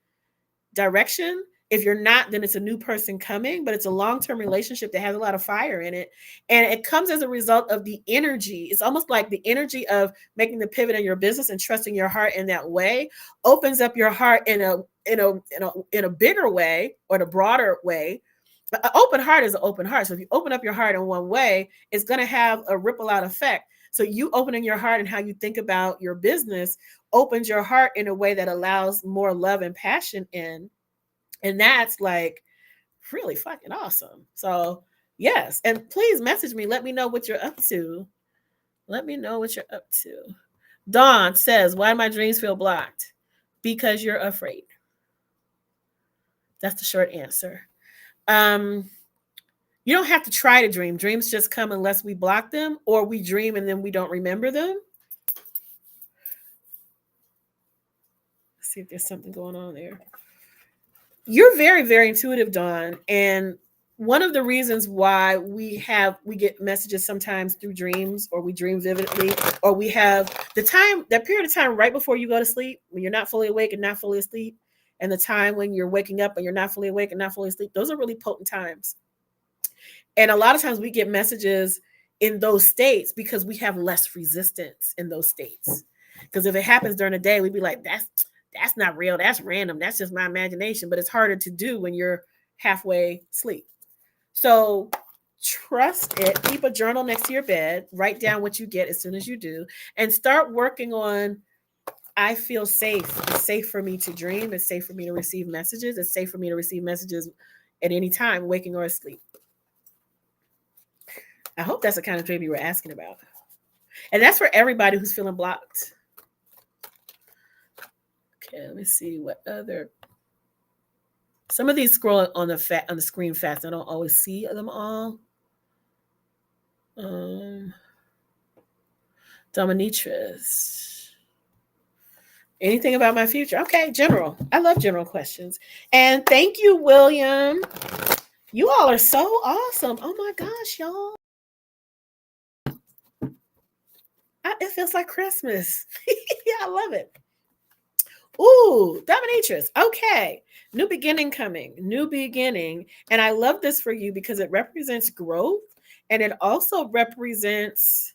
direction. If you're not, then it's a new person coming, but it's a long-term relationship that has a lot of fire in it. And it comes as a result of the energy. It's almost like the energy of making the pivot in your business and trusting your heart in that way opens up your heart in a bigger way, or the broader way. An open heart is an open heart. So if you open up your heart in one way, it's going to have a ripple out effect. So you opening your heart and how you think about your business opens your heart in a way that allows more love and passion in. And that's like really fucking awesome. So yes. And please message me. Let me know what you're up to. Let me know what you're up to. Dawn says, why do my dreams feel blocked? Because you're afraid. That's the short answer. You don't have to try to dream. Dreams just come unless we block them, or we dream and then we don't remember them. Let's see if there's something going on there. You're very, very intuitive, Dawn. And one of the reasons why we get messages sometimes through dreams, or we dream vividly, or we have that period of time right before you go to sleep, when you're not fully awake and not fully asleep, and the time when you're waking up and you're not fully awake and not fully asleep, those are really potent times. And a lot of times we get messages in those states because we have less resistance in those states. Because if it happens during the day, we'd be like, that's not real. That's random. That's just my imagination. But it's harder to do when you're halfway asleep. So trust it. Keep a journal next to your bed. Write down what you get as soon as you do. And start working on, I feel safe. It's safe for me to dream. It's safe for me to receive messages. It's safe for me to receive messages at any time, waking or asleep. I hope that's the kind of dream you were asking about. And that's for everybody who's feeling blocked. Okay, let me see what other. Some of these scroll on the screen fast. I don't always see them all. Dominitris. Anything about my future? Okay, general. I love general questions. And thank you, William. You all are so awesome. Oh my gosh, y'all. It feels like Christmas. Yeah, I love it. Ooh, dominatrix. Okay. New beginning coming. New beginning. And I love this for you because it represents growth, and it also represents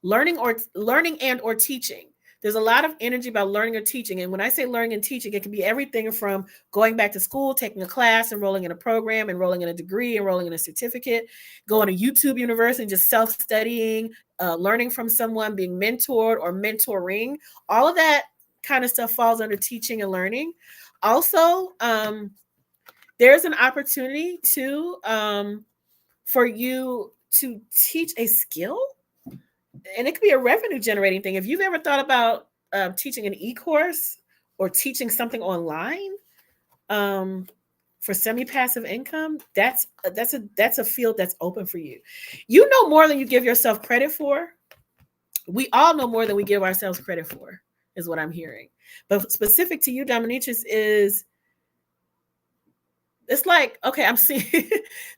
learning and or teaching. There's a lot of energy about learning or teaching. And when I say learning and teaching, it can be everything from going back to school, taking a class, enrolling in a program, enrolling in a degree, enrolling in a certificate, going to YouTube University and just self-studying, learning from someone, being mentored or mentoring. All of that kind of stuff falls under teaching and learning. Also, there's an opportunity to for you to teach a skill, and it could be a revenue generating thing. If you've ever thought about teaching an e-course or teaching something online, um, for semi-passive income, that's a field that's open for you. You know more than you give yourself credit for. We all know more than we give ourselves credit for, is what I'm hearing. But specific to you, Dominatrix, is it's like, okay, I'm seeing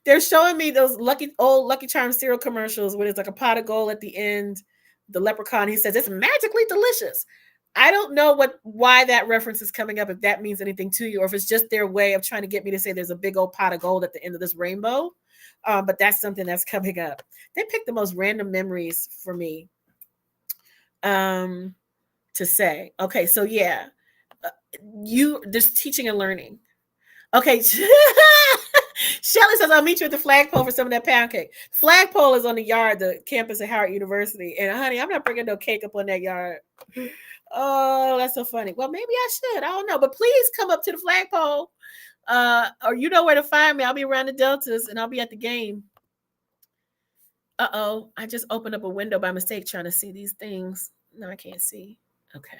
they're showing me those old Lucky Charms cereal commercials where there's like a pot of gold at the end. The leprechaun, he says it's magically delicious. I don't know why that reference is coming up, if that means anything to you, or if it's just their way of trying to get me to say there's a big old pot of gold at the end of this rainbow. But that's something that's coming up. They picked the most random memories for me to say. Okay, so yeah, there's teaching and learning. Okay. Shelly says, I'll meet you at the flagpole for some of that pound cake. Flagpole is on the yard, the campus at Howard University. And honey, I'm not bringing no cake up on that yard. Oh, that's so funny. Well, maybe I should. I don't know. But please come up to the flagpole. Or you know where to find me. I'll be around the Deltas and I'll be at the game. Uh-oh. I just opened up a window by mistake trying to see these things. No, I can't see. Okay.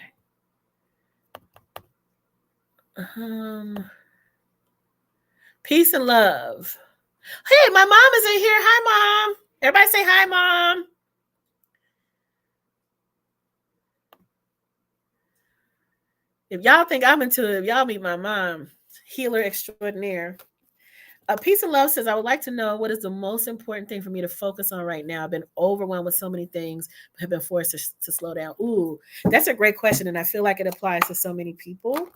Peace and love. Hey, my mom is in here. Hi, Mom. Everybody say hi, Mom. If y'all think I'm into it, y'all meet my mom, healer extraordinaire. Peace and love says, I would like to know what is the most important thing for me to focus on right now. I've been overwhelmed with so many things, but have been forced to slow down. Ooh, that's a great question. And I feel like it applies to so many people.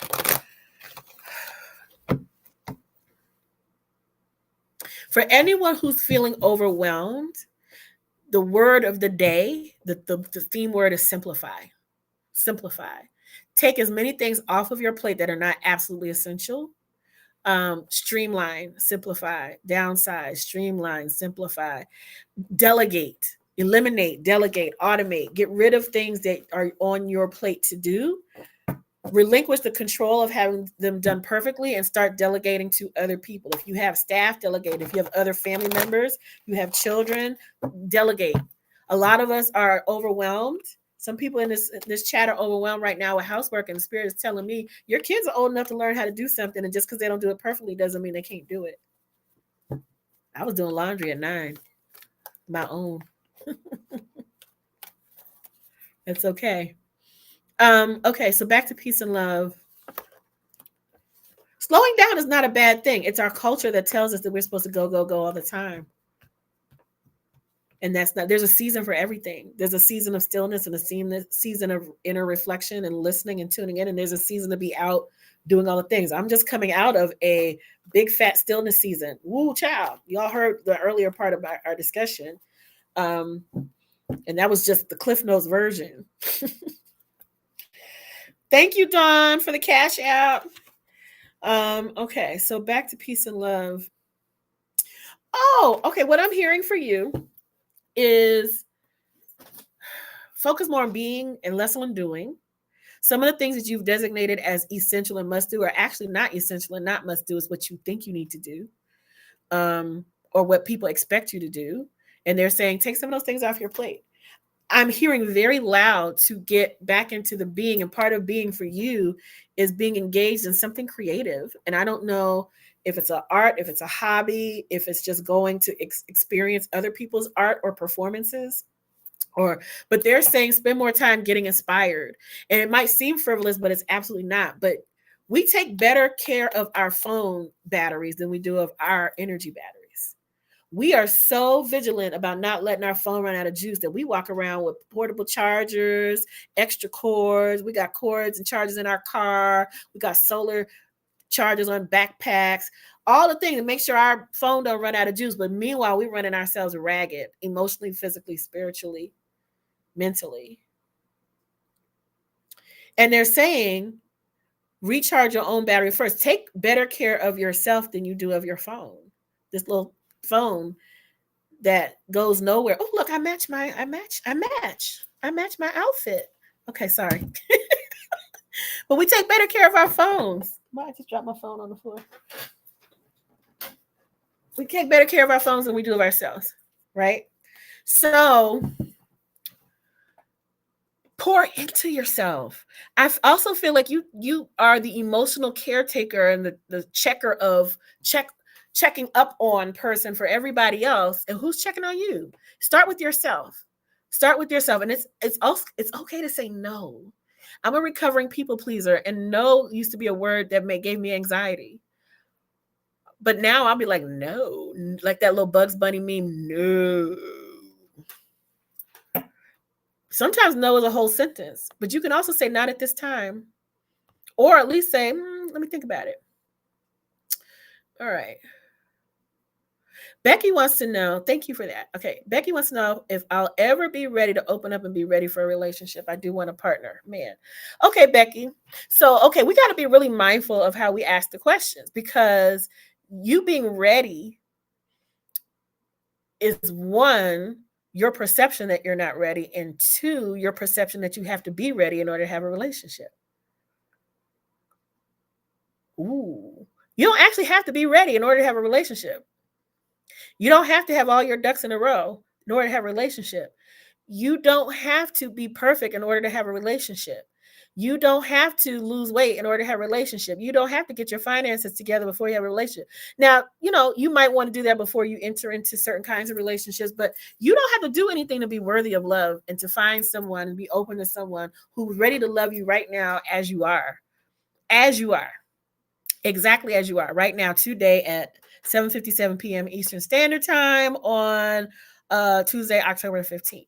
For anyone who's feeling overwhelmed, the word of the day, the theme word is simplify. Simplify. Take as many things off of your plate that are not absolutely essential. Streamline, simplify, downsize, streamline, simplify, delegate, eliminate, delegate, automate, get rid of things that are on your plate to do. Relinquish the control of having them done perfectly and start delegating to other people. If you have staff, delegate. If you have other family members, you have children, delegate. A lot of us are overwhelmed. Some people in this chat are overwhelmed right now with housework, and the Spirit is telling me your kids are old enough to learn how to do something, and just because they don't do it perfectly doesn't mean they can't do it. I was doing laundry at 9, my own. It's okay. Okay, so back to peace and love. Slowing down is not a bad thing. It's our culture that tells us that we're supposed to go, go, go all the time. And that's not, there's a season for everything. There's a season of stillness and a season of inner reflection and listening and tuning in. And there's a season to be out doing all the things. I'm just coming out of a big fat stillness season. Woo, child. Y'all heard the earlier part of our discussion. And that was just the Cliff Notes version. Thank you, Dawn, for the cash out. Okay, so back to peace and love. Oh, okay. What I'm hearing for you is focus more on being and less on doing. Some of the things that you've designated as essential and must do are actually not essential and not must do. Is what you think you need to do, or what people expect you to do. And they're saying, take some of those things off your plate. I'm hearing very loud to get back into the being, and part of being for you is being engaged in something creative. And I don't know if it's an art, if it's a hobby, if it's just going to experience other people's art or performances, but they're saying spend more time getting inspired. And it might seem frivolous, but it's absolutely not. But we take better care of our phone batteries than we do of our energy batteries. We are so vigilant about not letting our phone run out of juice that we walk around with portable chargers, extra cords. We got cords and chargers in our car. We got solar chargers on backpacks, all the things to make sure our phone don't run out of juice. But meanwhile, we're running ourselves ragged emotionally, physically, spiritually, mentally. And they're saying, recharge your own battery first. Take better care of yourself than you do of your phone. This little phone that goes nowhere. Oh, look, I match my outfit. Okay, sorry. But we take better care of our phones. Why I just dropped my phone on the floor. We take better care of our phones than we do of ourselves, right? So pour into yourself. I also feel like you are the emotional caretaker and the checker of checking up on person for everybody else. And who's checking on you? Start with yourself. Start with yourself. And it's also it's okay to say no. I'm a recovering people pleaser, and no used to be a word that gave me anxiety. But now I'll be like, no, like that little Bugs Bunny meme, no. Sometimes no is a whole sentence, but you can also say not at this time, or at least say, let me think about it. All right. Becky wants to know, thank you for that. Okay. Becky wants to know if I'll ever be ready to open up and be ready for a relationship. I do want a partner, man. Okay, Becky. So, okay, we got to be really mindful of how we ask the questions, because you being ready is one, your perception that you're not ready, and two, your perception that you have to be ready in order to have a relationship. Ooh, you don't actually have to be ready in order to have a relationship. You don't have to have all your ducks in a row in order to have a relationship. You don't have to be perfect in order to have a relationship. You don't have to lose weight in order to have a relationship. You don't have to get your finances together before you have a relationship. Now, you might want to do that before you enter into certain kinds of relationships, but you don't have to do anything to be worthy of love and to find someone and be open to someone who's ready to love you right now as you are. As you are. Exactly as you are right now, today at 7:57 p.m. Eastern Standard Time on Tuesday, October 15th.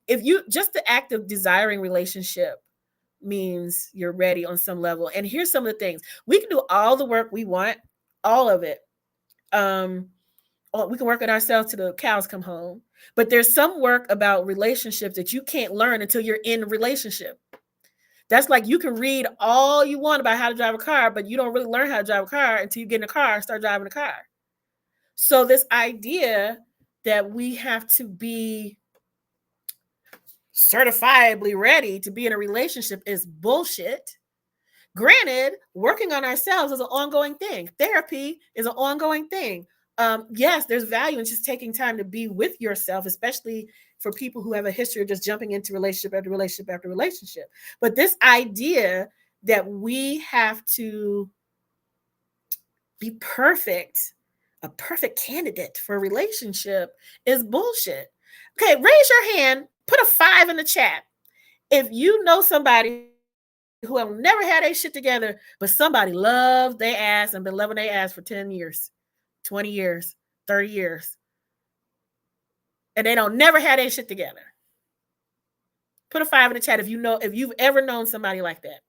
If you just the act of desiring relationship means you're ready on some level. And here's some of the things. We can do all the work we want, all of it. We can work on ourselves till the cows come home. But there's some work about relationships that you can't learn until you're in a relationship. That's like you can read all you want about how to drive a car, but you don't really learn how to drive a car until you get in a car and start driving a car. So this idea that we have to be certifiably ready to be in a relationship is bullshit. Granted, working on ourselves is an ongoing thing. Therapy is an ongoing thing. Yes, there's value in just taking time to be with yourself, especially for people who have a history of just jumping into relationship after relationship after relationship. But this idea that we have to be perfect, a perfect candidate for a relationship is bullshit. Okay, raise your hand, put a 5 in the chat if you know somebody who have never had their shit together, but somebody loves their ass and been loving their ass for 10 years, 20 years, 30 years. And they don't never had their shit together. Put a 5 in the chat if you've ever known somebody like that.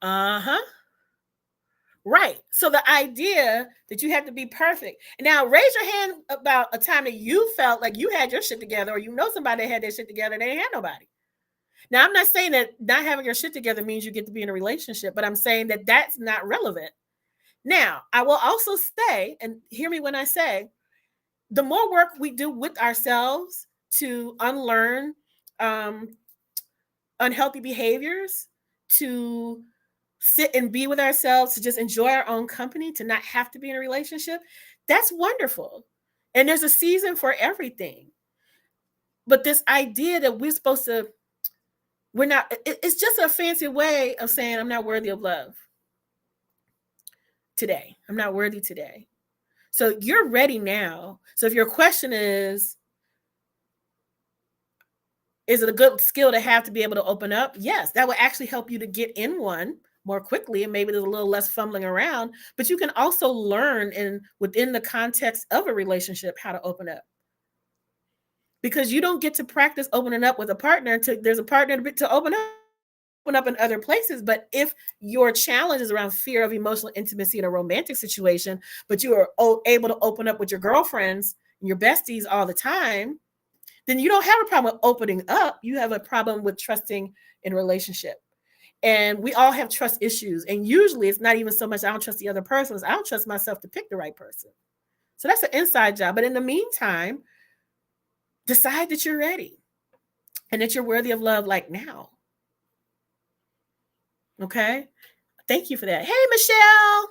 Uh-huh. Right. So the idea that you have to be perfect. Now, raise your hand about a time that you felt like you had your shit together, or you know somebody that had their shit together and they ain't had nobody. Now, I'm not saying that not having your shit together means you get to be in a relationship, but I'm saying that that's not relevant. Now, I will also say, and hear me when I say, the more work we do with ourselves to unlearn unhealthy behaviors, to sit and be with ourselves, to just enjoy our own company, to not have to be in a relationship, that's wonderful. And there's a season for everything. But this idea that it's just a fancy way of saying I'm not worthy of love today. I'm not worthy today. So you're ready now. So if your question is it a good skill to have to be able to open up? Yes, that will actually help you to get in one more quickly, and maybe there's a little less fumbling around, but you can also learn within the context of a relationship how to open up. Because you don't get to practice opening up with a partner until there's a partner to open up in other places. But if your challenge is around fear of emotional intimacy in a romantic situation, but you are able to open up with your girlfriends and your besties all the time, then you don't have a problem with opening up. You have a problem with trusting in a relationship. And we all have trust issues. And usually it's not even so much I don't trust the other person, I don't trust myself to pick the right person. So that's an inside job. But in the meantime, decide that you're ready and that you're worthy of love like now. Okay? Thank you for that. Hey, Michelle.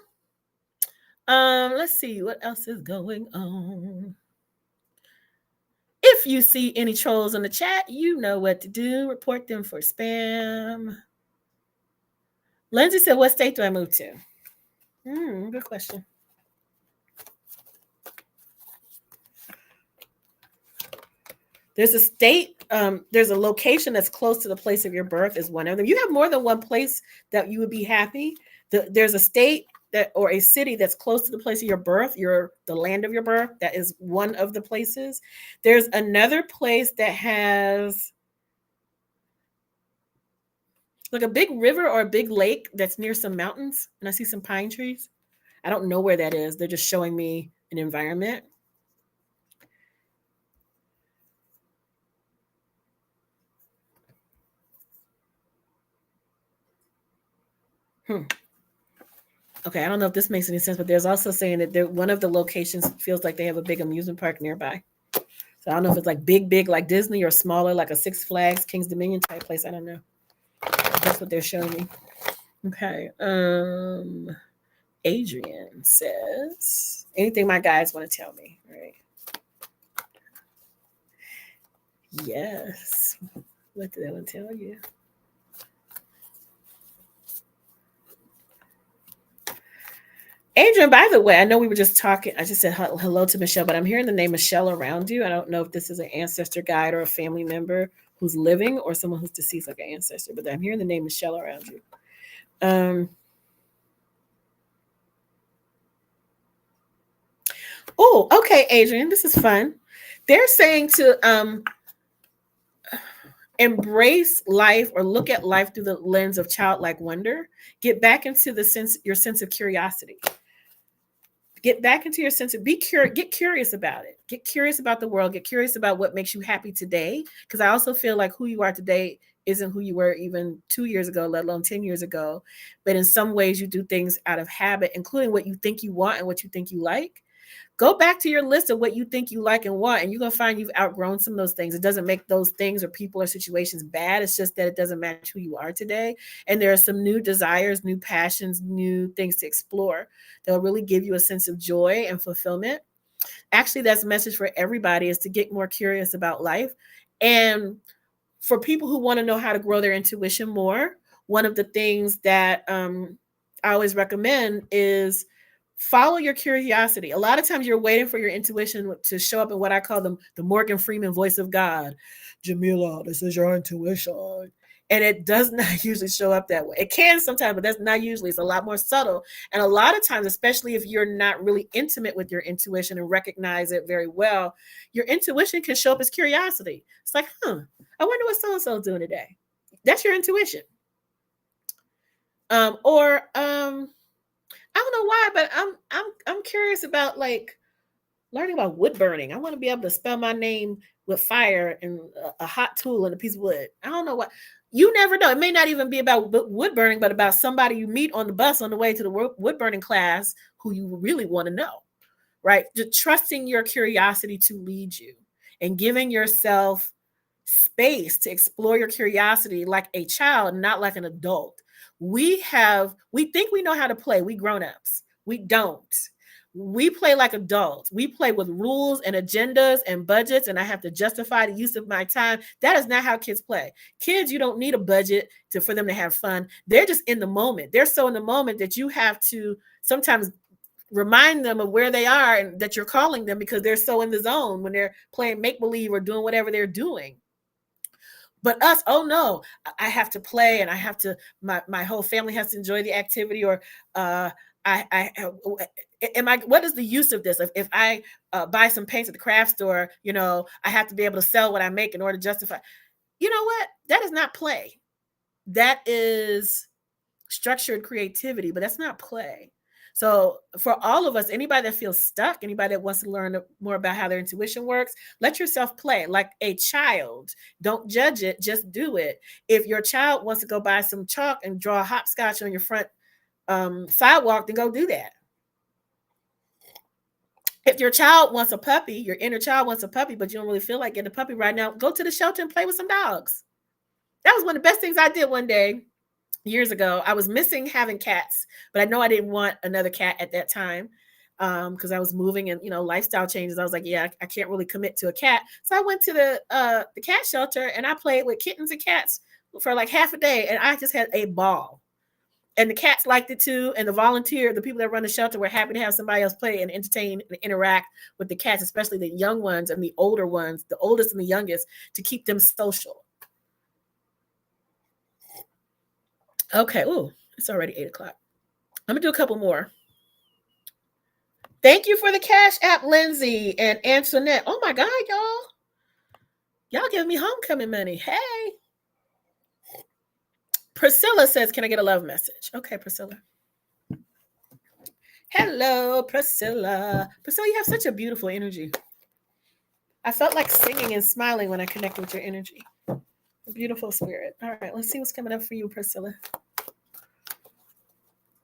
Let's see what else is going on. If you see any trolls in the chat, you know what to do. Report them for spam. Lindsay said, what state do I move to? Good question. There's a state, there's a location that's close to the place of your birth is one of them. You have more than one place that you would be happy. There's a state that or a city that's close to the place of your birth, the land of your birth. That is one of the places. There's another place that has like a big river or a big lake that's near some mountains, and I see some pine trees. I don't know where that is. They're just showing me an environment. Okay, I don't know if this makes any sense, but there's also saying that one of the locations feels like they have a big amusement park nearby. So I don't know if it's like big like Disney or smaller like a Six Flags, King's Dominion type place. I don't know. That's what they're showing me. Okay. Adrian says, anything my guys want to tell me, right? Yes. What did I want to tell you? Adrian, by the way, I know we were just talking. I just said hello to Michelle, but I'm hearing the name Michelle around you. I don't know if this is an ancestor guide or a family member who's living or someone who's deceased, like an ancestor, but I'm hearing the name Michelle around you. Oh, okay, Adrian, this is fun. They're saying to embrace life or look at life through the lens of childlike wonder. Get back into your sense of curiosity. Get back into your sense of get curious about it. Get curious about the world. Get curious about what makes you happy today. Because I also feel like who you are today isn't who you were even 2 years ago, let alone 10 years ago. But in some ways, you do things out of habit, including what you think you want and what you think you like. Go back to your list of what you think you like and want, and you're going to find you've outgrown some of those things. It doesn't make those things or people or situations bad. It's just that it doesn't match who you are today. And there are some new desires, new passions, new things to explore that will really give you a sense of joy and fulfillment. Actually, that's a message for everybody, is to get more curious about life. And for people who want to know how to grow their intuition more, one of the things that I always recommend is follow your curiosity. A lot of times you're waiting for your intuition to show up in what I call the Morgan Freeman voice of God. Jamila, this is your intuition. And it does not usually show up that way. It can sometimes, but that's not usually. It's a lot more subtle. And a lot of times, especially if you're not really intimate with your intuition and recognize it very well, your intuition can show up as curiosity. It's like, I wonder what so-and-so is doing today. That's your intuition. I don't know why, but I'm curious about like learning about wood burning. I want to be able to spell my name with fire and a hot tool and a piece of wood. I don't know what. You never know. It may not even be about wood burning, but about somebody you meet on the bus on the way to the wood burning class who you really want to know, right? Just trusting your curiosity to lead you and giving yourself space to explore your curiosity like a child, not like an adult. We think we know how to play. We grown-ups. We don't. We play like adults. We play with rules and agendas and budgets, and I have to justify the use of my time. That is not how kids play. Kids, you don't need a budget for them to have fun. They're just in the moment. They're so in the moment that you have to sometimes remind them of where they are and that you're calling them because they're so in the zone when they're playing make-believe or doing whatever they're doing. But us, oh no, I have to play and I have to, my whole family has to enjoy the activity, or what is the use of this? If I buy some paints at the craft store, I have to be able to sell what I make in order to justify. You know what? That is not play. That is structured creativity, but that's not play. So for all of us, anybody that feels stuck, anybody that wants to learn more about how their intuition works, let yourself play like a child. Don't judge it, just do it. If your child wants to go buy some chalk and draw a hopscotch on your front sidewalk, then go do that. If your child wants a puppy, your inner child wants a puppy, but you don't really feel like getting a puppy right now, go to the shelter and play with some dogs. That was one of the best things I did one day. years ago. I was missing having cats, but I know I didn't want another cat at that time because I was moving and lifestyle changes. I was like, yeah, I can't really commit to a cat. So I went to the cat shelter and I played with kittens and cats for like half a day, and I just had a ball. And the cats liked it too. And the people that run the shelter were happy to have somebody else play and entertain and interact with the cats, especially the young ones and the older ones, the oldest and the youngest, to keep them social. Okay. Ooh, it's already 8:00. I'm gonna do a couple more. Thank you for the Cash App, Lindsay and Antoinette. Oh my God, y'all. Y'all giving me homecoming money. Hey. Priscilla says, can I get a love message? Okay, Priscilla. Hello, Priscilla. Priscilla, you have such a beautiful energy. I felt like singing and smiling when I connected with your energy. A beautiful spirit. All right, let's see what's coming up for you, Priscilla.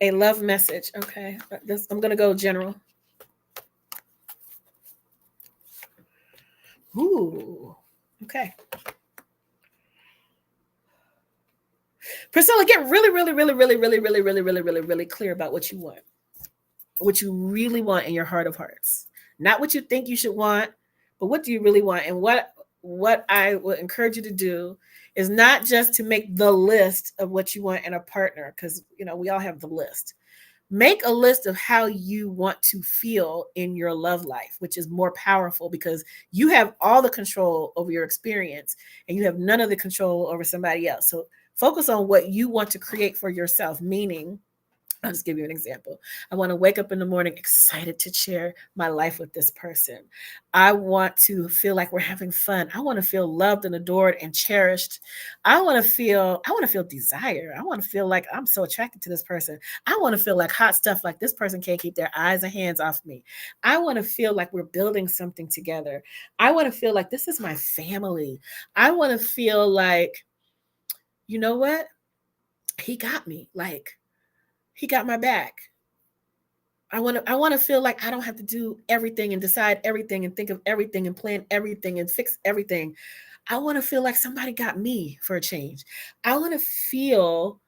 A love message. Okay, I'm going to go general. Ooh, okay. Priscilla, get really, really, really, really, really, really, really, really, really, really clear about what you want. What you really want in your heart of hearts. Not what you think you should want, but what do you really want? And what I would encourage you to do is not just to make the list of what you want in a partner, because we all have the list. Make a list of how you want to feel in your love life, which is more powerful because you have all the control over your experience and you have none of the control over somebody else. So focus on what you want to create for yourself, meaning, I'll just give you an example. I want to wake up in the morning excited to share my life with this person. I want to feel like we're having fun. I want to feel loved and adored and cherished. I want to feel desire. I want to feel like I'm so attracted to this person. I want to feel like hot stuff, like this person can't keep their eyes and hands off me. I want to feel like we're building something together. I want to feel like this is my family. I want to feel like, you know what? He got me. Like, he got my back. I want to feel like I don't have to do everything and decide everything and think of everything and plan everything and fix everything. I want to feel like somebody got me for a change. I want to feel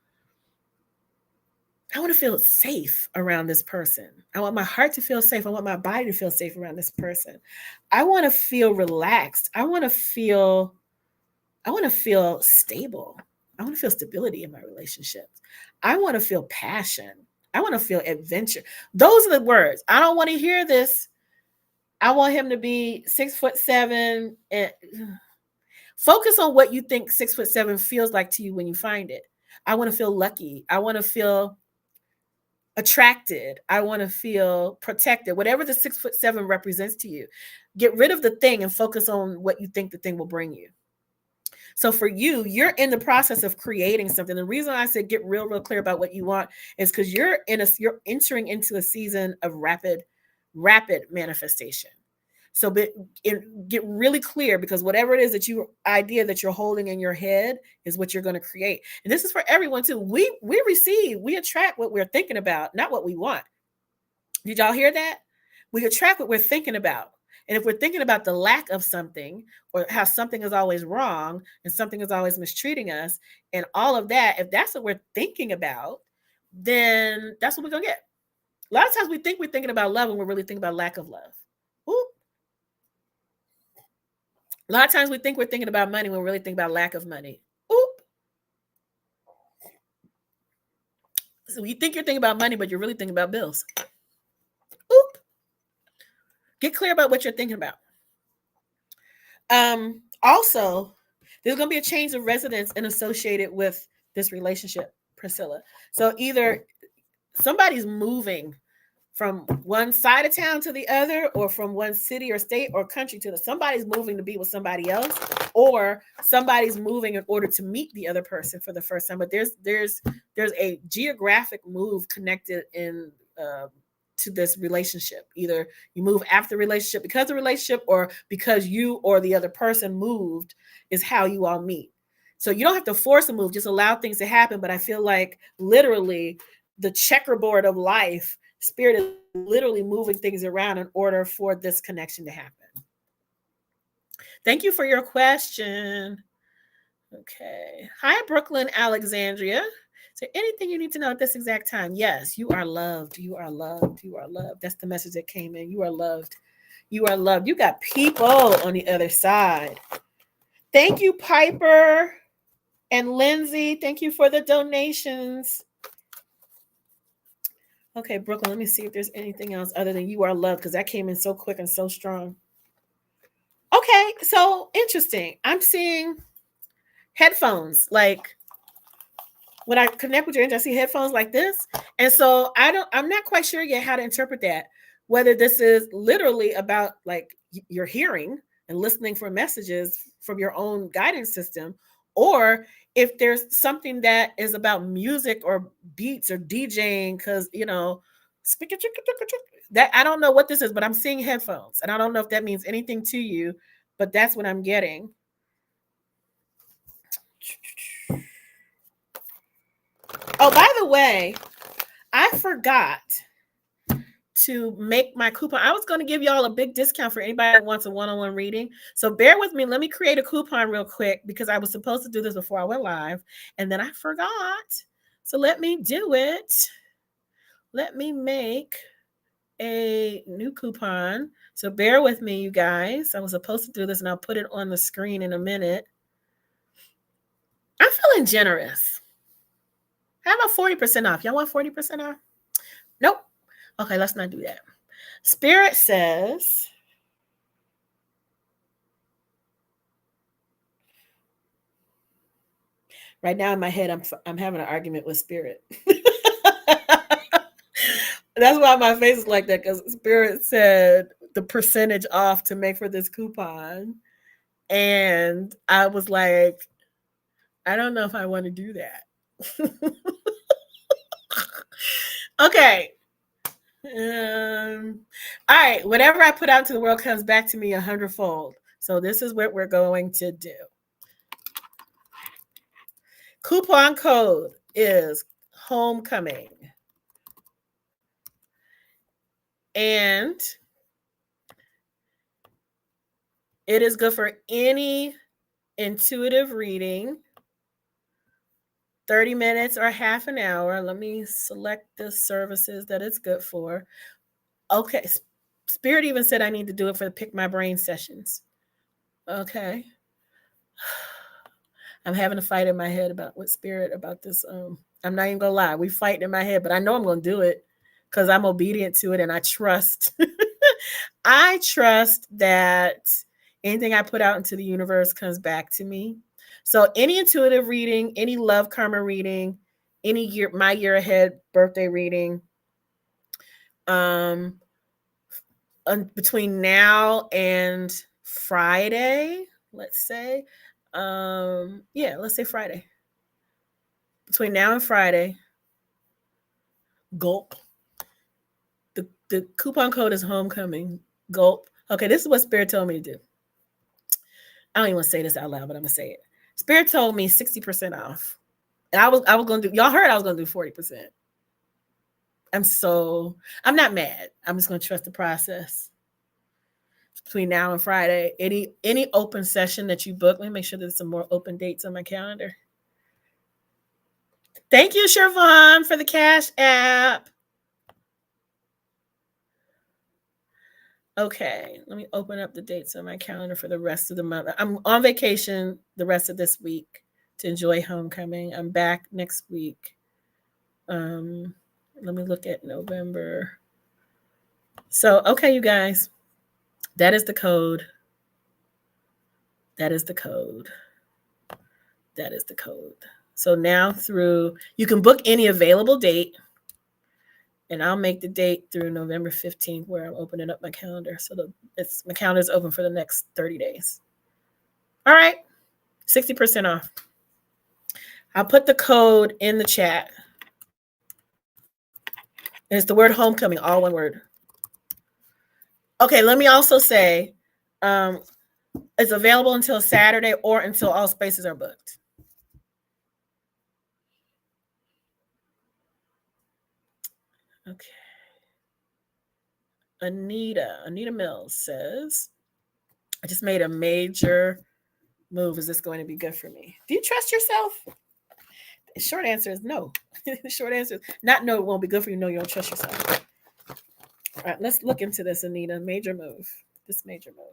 safe around this person. I want my heart to feel safe. I want my body to feel safe around this person. I want to feel relaxed. I want to feel stable. I want to feel stability in my relationships. I want to feel passion. I want to feel adventure. Those are the words. I don't want to hear this. I want him to be 6'7" and focus on what you think 6'7" feels like to you when you find it. I want to feel lucky. I want to feel attracted. I want to feel protected. Whatever the 6'7" represents to you, get rid of the thing and focus on what you think the thing will bring you. So for you, you're in the process of creating something. The reason I said get real clear about what you want is because you're entering into a season of rapid manifestation. So get really clear, because whatever it is that idea that you're holding in your head is what you're going to create. And this is for everyone too. We attract what we're thinking about, not what we want. Did y'all hear that? We attract what we're thinking about. And if we're thinking about the lack of something, or how something is always wrong and something is always mistreating us and all of that, if that's what we're thinking about, then that's what we're going to get. A lot of times we think we're thinking about love when we're really thinking about lack of love. Ooh. A lot of times we think we're thinking about money when we're really thinking about lack of money. Oop. So you think you're thinking about money, but you're really thinking about bills. Oop. Get clear about what you're thinking about. Also, there's going to be a change of residence and associated with this relationship, Priscilla. So either somebody's moving from one side of town to the other, or from one city or state or country to somebody's moving to be with somebody else, or somebody's moving in order to meet the other person for the first time. But there's a geographic move connected in to this relationship. Either you move after the relationship because of the relationship, or because you or the other person moved is how you all meet. So you don't have to force a move, just allow things to happen. But I feel like literally the checkerboard of life, Spirit is literally moving things around in order for this connection to happen. Thank you for your question. Okay. Hi, Brooklyn, Alexandria. Is there anything you need to know at this exact time? Yes, you are loved. You are loved. You are loved. That's the message that came in. You are loved. You are loved. You got people on the other side. Thank you, Piper and Lindsay. Thank you for the donations. Okay, Brooklyn, let me see if there's anything else other than you are loved, because that came in so quick and so strong. Okay, so interesting. I'm seeing headphones. Like when I connect with your energy, I see headphones like this. And so I'm not quite sure yet how to interpret that. Whether this is literally about like your hearing and listening for messages from your own guidance system, or if there's something that is about music or beats or DJing, because that I don't know what this is, but I'm seeing headphones, and I don't know if that means anything to you, but that's what I'm getting. Oh, by the way, I forgot to make my coupon. I was going to give y'all a big discount for anybody that wants a one-on-one reading. So bear with me. Let me create a coupon real quick, because I was supposed to do this before I went live and then I forgot. So let me do it. Let me make a new coupon. So bear with me, you guys. I was supposed to do this and I'll put it on the screen in a minute. I'm feeling generous. How about 40% off? Y'all want 40% off? Nope. Okay, let's not do that. Spirit says, right now in my head, I'm having an argument with Spirit. That's why my face is like that, because Spirit said the percentage off to make for this coupon. And I was like, I don't know if I want to do that. Okay. All right. Whatever I put out into the world comes back to me 100-fold. So this is what we're going to do. Coupon code is homecoming. And it is good for any intuitive reading, 30 minutes or half an hour. Let me select the services that it's good for. Okay. Spirit even said I need to do it for the Pick My Brain sessions. Okay. I'm having a fight in my head with Spirit about this. I'm not even gonna lie. We fight in my head, but I know I'm gonna do it because I'm obedient to it and I trust. I trust that anything I put out into the universe comes back to me. So any intuitive reading, any love karma reading, any my year ahead birthday reading, between now and Friday, let's say, let's say Friday. Between now and Friday, gulp. The coupon code is homecoming. Gulp. Okay, this is what Spirit told me to do. I don't even want to say this out loud, but I'm gonna say it. Spirit told me 60% off. And I was gonna do, y'all heard I was gonna do 40%. I'm not mad. I'm just gonna trust the process. Between now and Friday, any open session that you book, let me make sure there's some more open dates on my calendar. Thank you, Shervon, for the Cash App. Okay, let me open up the dates on my calendar for the rest of the month. I'm on vacation the rest of this week to enjoy homecoming. I'm back next week. Let me look at November. So, okay, you guys, that is the code. That is the code. That is the code. So now you can book any available date, and I'll make the date through November 15th where I'm opening up my calendar. So my calendar is open for the next 30 days. All right, 60% off. I'll put the code in the chat. And it's the word homecoming, all one word. Okay, let me also say it's available until Saturday or until all spaces are booked. Okay. Anita Mills says, I just made a major move. Is this going to be good for me? Do you trust yourself? Short answer is no. The short answer is not no, it won't be good for you. No, you don't trust yourself. All right, let's look into this, Anita. Major move. This major move.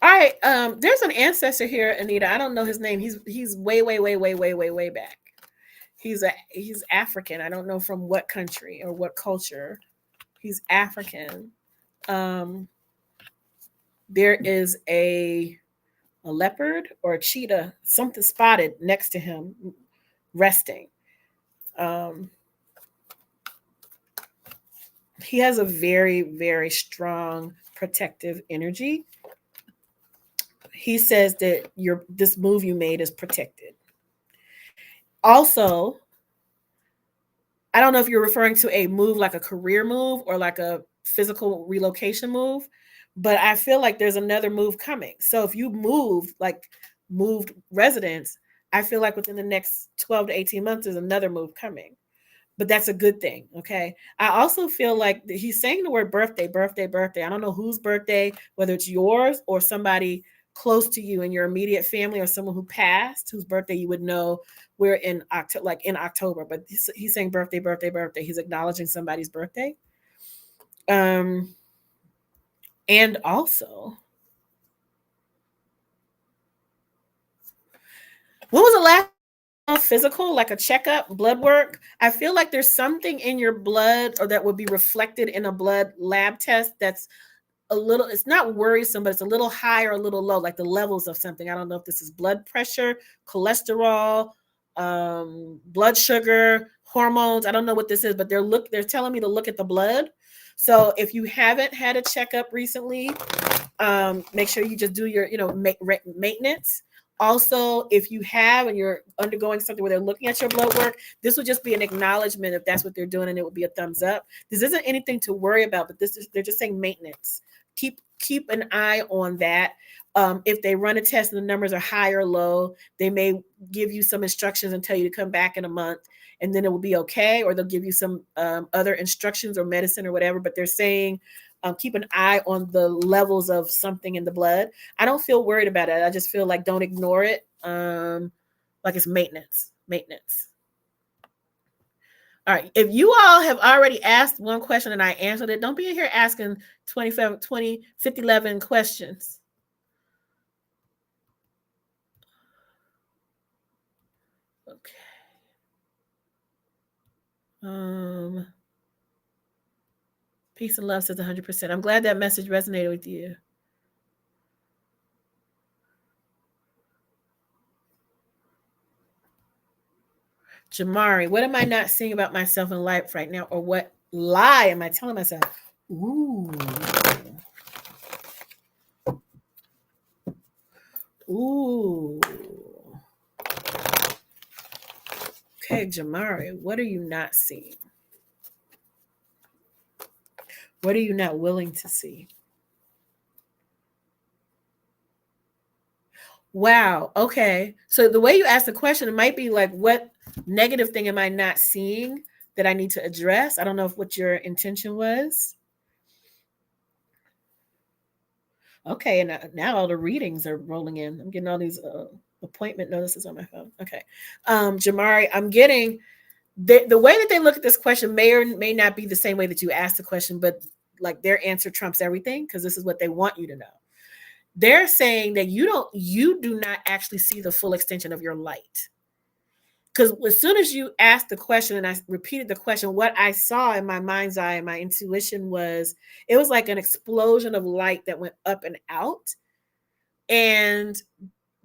All right, there's an ancestor here, Anita. I don't know his name. He's way back. He's African. I don't know from what country or what culture. He's African. Um, there is a leopard or a cheetah, something spotted next to him, resting. Um, he has a very strong protective energy. He says that this move you made is protected. Also, I don't know if you're referring to a move like a career move or like a physical relocation move, but I feel like there's another move coming. So if you moved residence, I feel like within the next 12 to 18 months, there's another move coming. But that's a good thing. Okay. I also feel like he's saying the word birthday, birthday, birthday. I don't know whose birthday, whether it's yours or somebody close to you in your immediate family or someone who passed, whose birthday you would know. We're in October, but he's saying birthday, birthday, birthday. He's acknowledging somebody's birthday. And also, when was the last physical, like a checkup, blood work? I feel like there's something in your blood or that would be reflected in a blood lab test that's a little, it's not worrisome, but it's a little high or a little low, like the levels of something. I don't know if this is blood pressure, cholesterol, blood sugar, hormones. I don't know what this is, but they're telling me to look at the blood. So if you haven't had a checkup recently, make sure you just do your, maintenance. Also, if you have and you're undergoing something where they're looking at your blood work, this would just be an acknowledgement if that's what they're doing, and it would be a thumbs up. This isn't anything to worry about, but they're just saying maintenance. Keep an eye on that. If they run a test and the numbers are high or low, they may give you some instructions and tell you to come back in a month, and then it will be okay, or they'll give you some other instructions or medicine or whatever. But they're saying keep an eye on the levels of something in the blood. I don't feel worried about it. I just feel like don't ignore it. Like it's maintenance. All right. If you all have already asked one question and I answered it, don't be in here asking 20, 50, 11 questions. Okay. Peace and love says 100%. I'm glad that message resonated with you. Jamari, what am I not seeing about myself in life right now? Or what lie am I telling myself? Ooh. Okay, Jamari, what are you not seeing? What are you not willing to see? Wow. Okay. So the way you ask the question, it might be like, what negative thing am I not seeing that I need to address? I don't know what your intention was. Okay. And now all the readings are rolling in. I'm getting all these appointment notices on my phone. Okay. Jamari, I'm getting the way that they look at this question may or may not be the same way that you asked the question, but like their answer trumps everything because this is what they want you to know. They're saying that you do not actually see the full extension of your light. Because as soon as you asked the question and I repeated the question, what I saw in my mind's eye and my intuition was, it was like an explosion of light that went up and out. And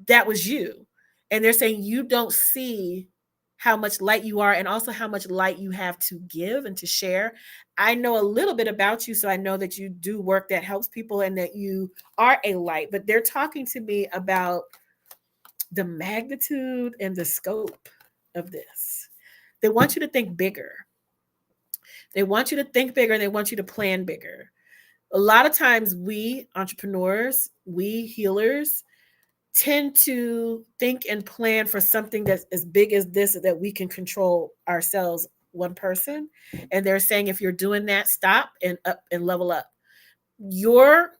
that was you. And they're saying you don't see how much light you are and also how much light you have to give and to share. I know a little bit about you, so I know that you do work that helps people and that you are a light, but they're talking to me about the magnitude and the scope of this. They want you to think bigger. They want you to think bigger and they want you to plan bigger. A lot of times we entrepreneurs, we healers, tend to think and plan for something that's as big as this that we can control ourselves, one person. And they're saying if you're doing that, stop and up and level up. Your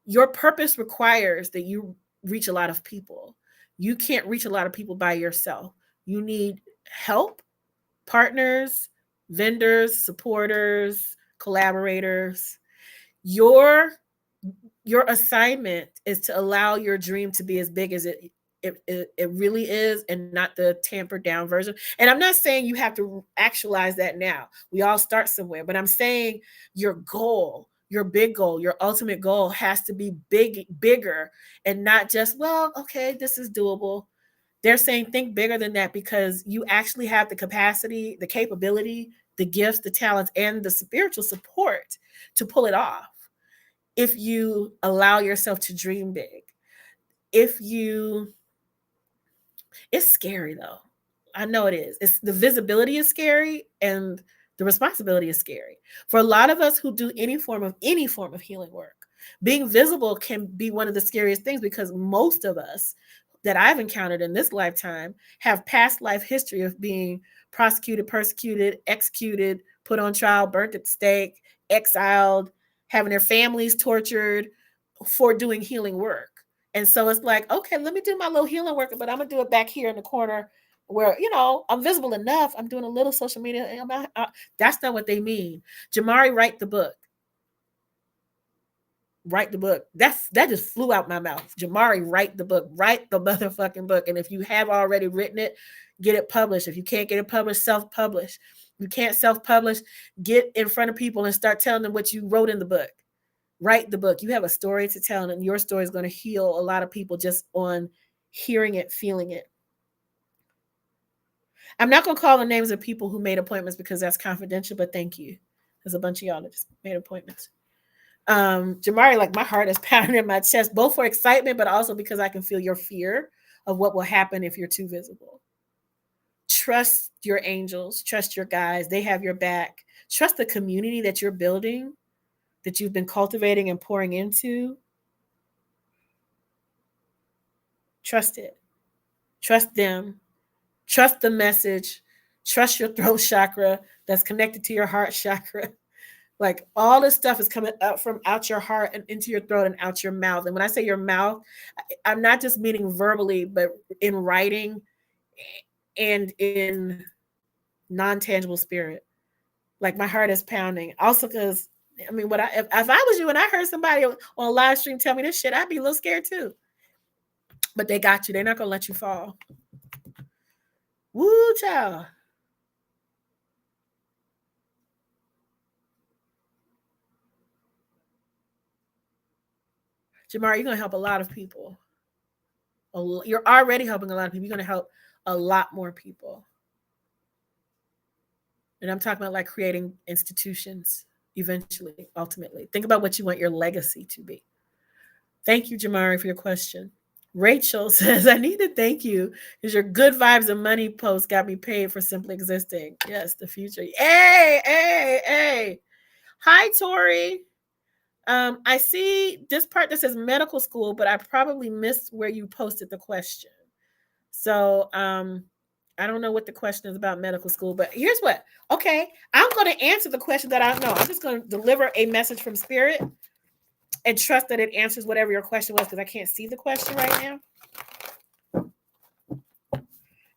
Your purpose requires that you reach a lot of people. You can't reach a lot of people by yourself. You need help, partners, vendors, supporters, collaborators. Your your assignment is to allow your dream to be as big as it really is, and not the tampered down version. And I'm not saying you have to actualize that now. We all start somewhere, but I'm saying your goal, your big goal, your ultimate goal has to be bigger, and not just, well, okay, this is doable. They're saying think bigger than that, because you actually have the capacity, the capability, the gifts, the talents, and the spiritual support to pull it off if you allow yourself to dream big. If you, it's scary though. I know it is. It's, the visibility is scary, and the responsibility is scary. For a lot of us who do any form of healing work, being visible can be one of the scariest things, because most of us that I've encountered in this lifetime have past life history of being prosecuted, persecuted, executed, put on trial, burnt at the stake, exiled, having their families tortured for doing healing work. And so it's like, okay, let me do my little healing work, but I'm gonna do it back here in the corner where, I'm visible enough. I'm doing a little social media. That's not what they mean. Jamari, write the book. Write the book. That just flew out my mouth. Jamari, write the book. Write the motherfucking book. And if you have already written it, get it published. If you can't get it published, self-publish. You can't self-publish, get in front of people and start telling them what you wrote in the book. Write the book. You have a story to tell, and your story is going to heal a lot of people just on hearing it, feeling it. I'm not going to call the names of people who made appointments because that's confidential, but thank you. There's a bunch of y'all that just made appointments. Jamari, like, my heart is pounding in my chest, both for excitement, but also because I can feel your fear of what will happen if you're too visible. Trust your angels, trust your guides. They have your back. Trust the community that you're building, that you've been cultivating and pouring into. Trust it. Trust them. Trust the message. Trust your throat chakra that's connected to your heart chakra. Like, all this stuff is coming up from out your heart and into your throat and out your mouth. And when I say your mouth, I'm not just meaning verbally, but in writing and in non-tangible spirit. Like, my heart is pounding. Also, because I mean, if I was you and I heard somebody on a live stream tell me this shit, I'd be a little scared too. But they got you. They're not gonna let you fall. Woo, child. Jamar, you're gonna help a lot of people. You're already helping a lot of people. You're gonna help a lot more people. And I'm talking about like creating institutions eventually, ultimately. Think about what you want your legacy to be. Thank you, Jamari, for your question. Rachel says, I need to thank you because your good vibes and money post got me paid for simply existing. Yes, the future. Hey, hey, hey. Hi, Tori. I see this part that says medical school, but I probably missed where you posted the question. So I don't know what the question is about medical school, but here's what. Okay, I'm going to answer the question that I don't know. I'm just going to deliver a message from spirit and trust that it answers whatever your question was, because I can't see the question right now.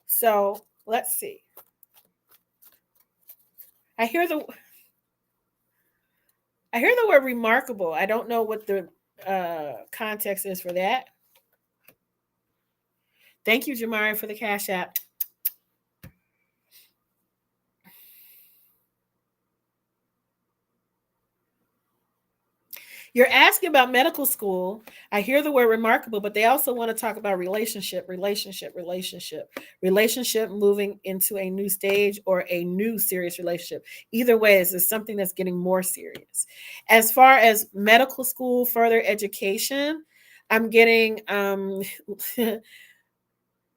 So let's see. I hear the word remarkable. I don't know what the context is for that. Thank you, Jamari, for the Cash App. You're asking about medical school. I hear the word remarkable, but they also want to talk about relationship moving into a new stage or a new serious relationship. Either way, it's something that's getting more serious. As far as medical school, further education, I'm getting the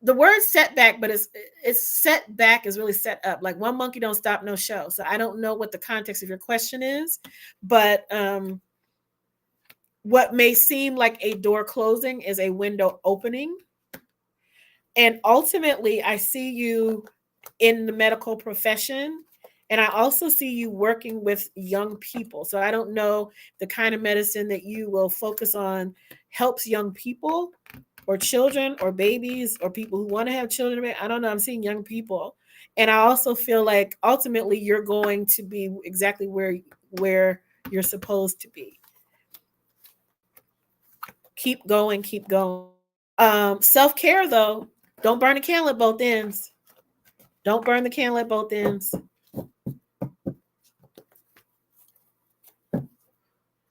word setback, but it's setback is really set up. Like, one monkey don't stop no show. So I don't know what the context of your question is, but what may seem like a door closing is a window opening. And ultimately, I see you in the medical profession And I also see you working with young people. So I don't know the kind of medicine that you will focus on helps young people or children or babies or people who want to have children. I don't know. I'm seeing young people. And I also feel like ultimately you're going to be exactly where you're supposed to be. Keep going, keep going. Self-care though, don't burn the candle at both ends. Don't burn the candle at both ends.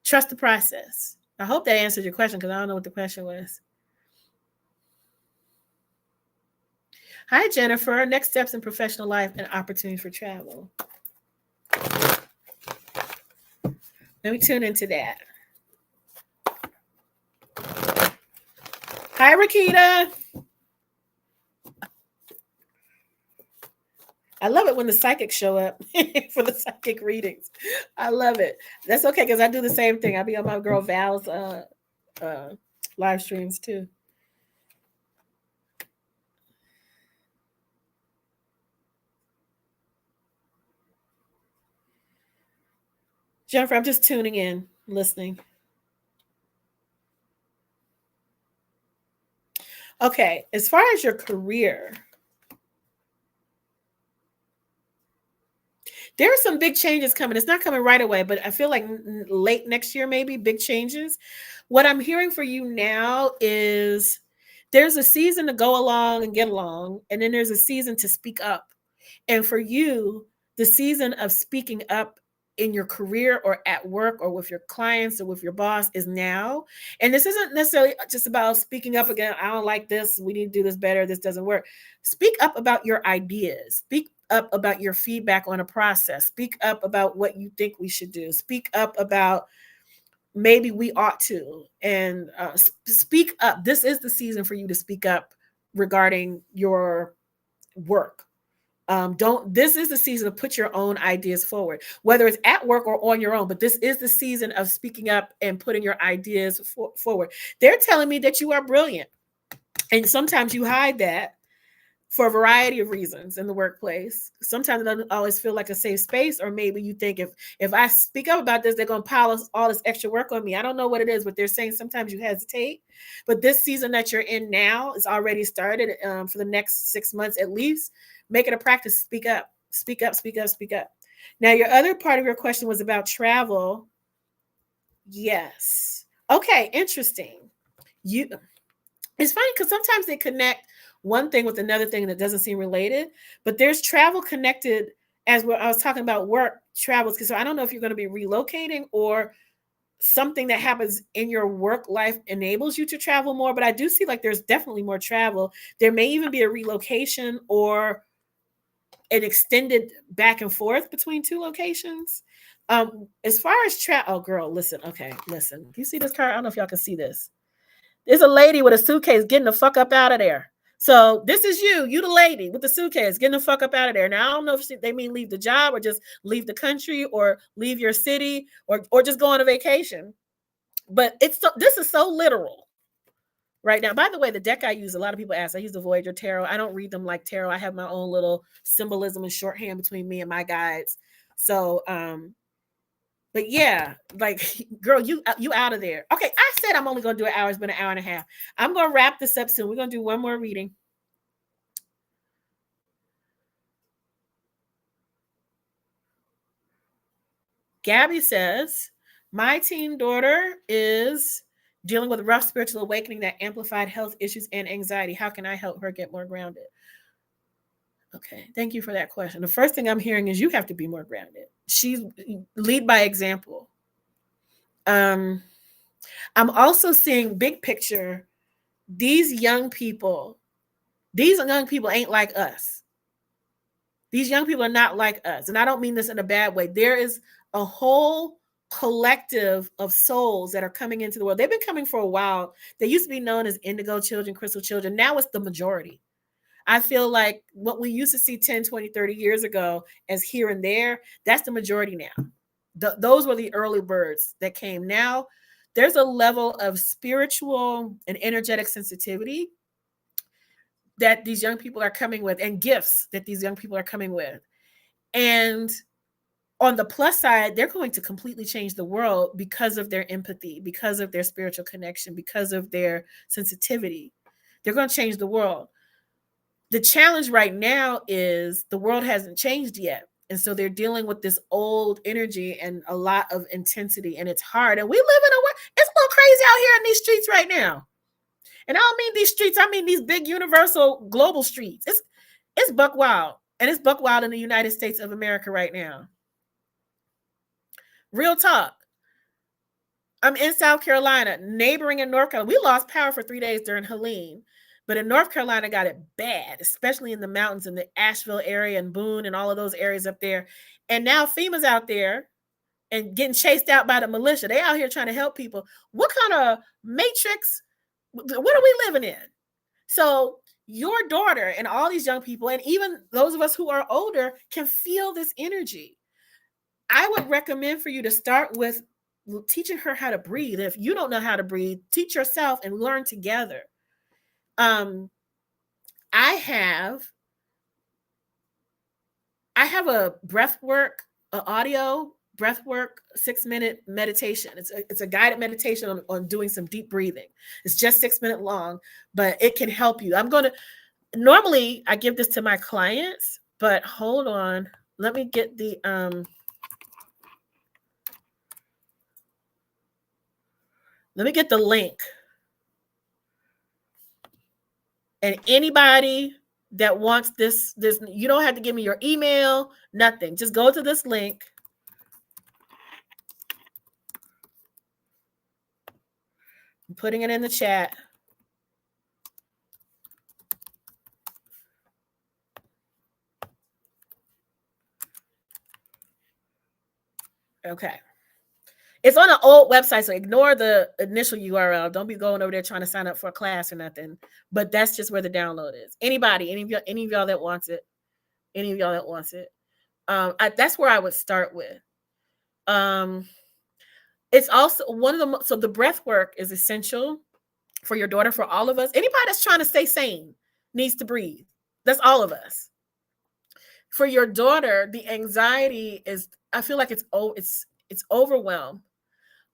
Trust the process. I hope that answered your question because I don't know what the question was. Hi, Jennifer. Next steps in professional life and opportunities for travel. Let me tune into that. Hi, Rakita. I love it when the psychics show up for the psychic readings. I love it. That's okay because I do the same thing. I'll be on my girl Val's live streams too. Jennifer, I'm just tuning in, listening. Okay, as far as your career, there are some big changes coming. It's not coming right away, but I feel like late next year, maybe big changes. What I'm hearing for you now is there's a season to go along and get along, and then there's a season to speak up. And for you, the season of speaking up in your career or at work or with your clients or with your boss is now. And this isn't necessarily just about speaking up again. I don't like this. We need to do this better. This doesn't work. Speak up about your ideas. Speak up about your feedback on a process. Speak up about what you think we should do. Speak up about maybe we ought to. And speak up. This is the season for you to speak up regarding your work. Don't This is the season to put your own ideas forward, whether it's at work or on your own, but this is the season of speaking up and putting your ideas forward. They're telling me that you are brilliant, and sometimes you hide that for a variety of reasons in the workplace. Sometimes it doesn't always feel like a safe space, or maybe you think if I speak up about this, they're going to pile all this extra work on me. I don't know what it is, but they're saying sometimes you hesitate. But this season that you're in now is already started for the next 6 months at least. Make it a practice. Speak up, speak up, speak up, speak up. Now, your other part of your question was about travel. Yes. Okay, interesting. It's funny because sometimes they connect one thing with another thing that doesn't seem related, but there's travel connected as what I was talking about work travels. So I don't know if you're going to be relocating or something that happens in your work life enables you to travel more, but I do see like there's definitely more travel. There may even be a relocation or an extended back and forth between two locations. As far as oh girl, listen. You see this car? I don't know if y'all can see this. There's a lady with a suitcase getting the fuck up out of there. So this is you the lady with the suitcase getting the fuck up out of there. Now I don't know if they mean leave the job or just leave the country or leave your city or just go on a vacation. But this is so literal right now. By the way, the deck I use, a lot of people ask, I use the Voyager Tarot. I don't read them like tarot. I have my own little symbolism and shorthand between me and my guides. So but yeah, like, girl, you out of there. Okay, I said I'm only going to do an hour. It's been an hour and a half. I'm going to wrap this up soon. We're going to do one more reading. Gabby says, my teen daughter is dealing with a rough spiritual awakening that amplified health issues and anxiety. How can I help her get more grounded? Okay, thank you for that question. The first thing I'm hearing is you have to be more grounded. Lead by example. I'm also seeing big picture. These young people ain't like us. These young people are not like us. And I don't mean this in a bad way. There is a whole collective of souls that are coming into the world. They've been coming for a while. They used to be known as indigo children, crystal children. Now it's the majority. I feel like what we used to see 10, 20, 30 years ago as here and there, that's the majority now. Those were the early birds that came. Now there's a level of spiritual and energetic sensitivity that these young people are coming with, and gifts that these young people are coming with. And On the plus side, they're going to completely change the world because of their empathy, because of their spiritual connection, because of their sensitivity. They're going to change the world. The challenge right now is the world hasn't changed yet. And so they're dealing with this old energy and a lot of intensity, and it's hard. And we live in a world, it's a little crazy out here in these streets right now. And I don't mean these streets, I mean these big universal global streets. It's buck wild. And it's buck wild in the United States of America right now. Real talk. I'm in South Carolina, neighboring in North Carolina. We lost power for 3 days during Helene, but in North Carolina got it bad, especially in the mountains in the Asheville area and Boone and all of those areas up there. And now FEMA's out there and getting chased out by the militia. They out here trying to help people. What kind of matrix? What are we living in? So your daughter and all these young people, and even those of us who are older, can feel this energy. I would recommend for you to start with teaching her how to breathe. If you don't know how to breathe, teach yourself and learn together. I have a breath work, audio breath work 6-minute meditation. It's a guided meditation on doing some deep breathing. It's just 6 minutes long, but it can help you. Normally I give this to my clients, but hold on. Let me get the link. And anybody that wants this, you don't have to give me your email, nothing. Just go to this link. I'm putting it in the chat. Okay. It's on an old website, so ignore the initial URL. Don't be going over there trying to sign up for a class or nothing. But that's just where the download is. Any of y'all that wants it, that's where I would start with. It's also so the breath work is essential for your daughter, for all of us. Anybody that's trying to stay sane needs to breathe. That's all of us. For your daughter, the anxiety is, I feel like it's overwhelmed.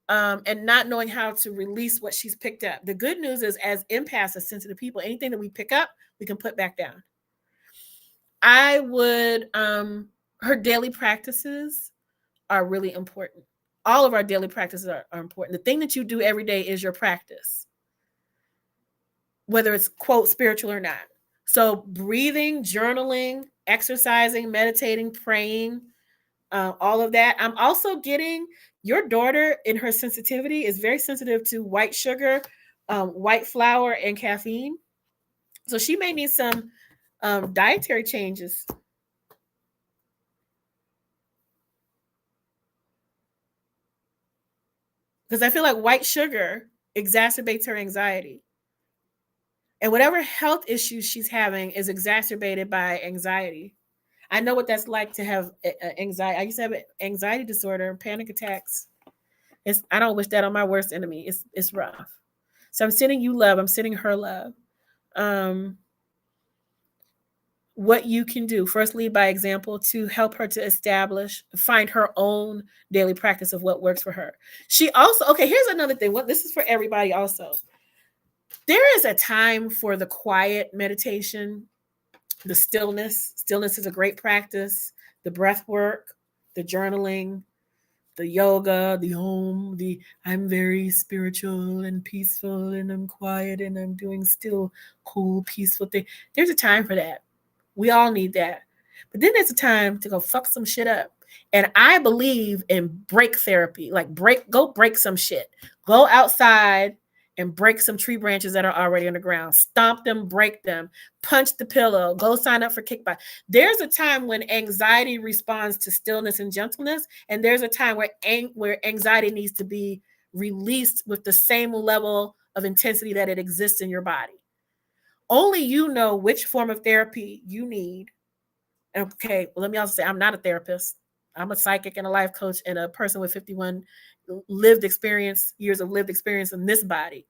And not knowing how to release what she's picked up. The good news is, as empaths, as sensitive people, anything that we pick up, we can put back down. I would, her daily practices are really important. All of our daily practices are important. The thing that you do every day is your practice, whether it's, quote, spiritual or not. So breathing, journaling, exercising, meditating, praying, all of that. I'm also getting your daughter, in her sensitivity, is very sensitive to white sugar, white flour, and caffeine. So she may need some dietary changes. Because I feel like white sugar exacerbates her anxiety. And whatever health issues she's having is exacerbated by anxiety. I know what that's like to have anxiety. I used to have an anxiety disorder, panic attacks. I don't wish that on my worst enemy. It's rough. So I'm sending you love. I'm sending her love. What you can do. First, lead by example to help her to find her own daily practice of what works for her. She also, okay, here's another thing. This is for everybody also. There is a time for the quiet meditation, the stillness. Stillness is a great practice. The breath work, the journaling, the yoga, the home, I'm very spiritual and peaceful and I'm quiet and I'm doing still cool, peaceful thing. There's a time for that. We all need that. But then there's a time to go fuck some shit up. And I believe in break therapy. Like go break some shit. Go outside and break some tree branches that are already on the ground. Stomp them, break them, punch the pillow, go sign up for kickback. There's a time when anxiety responds to stillness and gentleness. And there's a time where anxiety needs to be released with the same level of intensity that it exists in your body. Only you know which form of therapy you need. Okay, well, let me also say, I'm not a therapist. I'm a psychic and a life coach and a person with 51 years of lived experience in this body.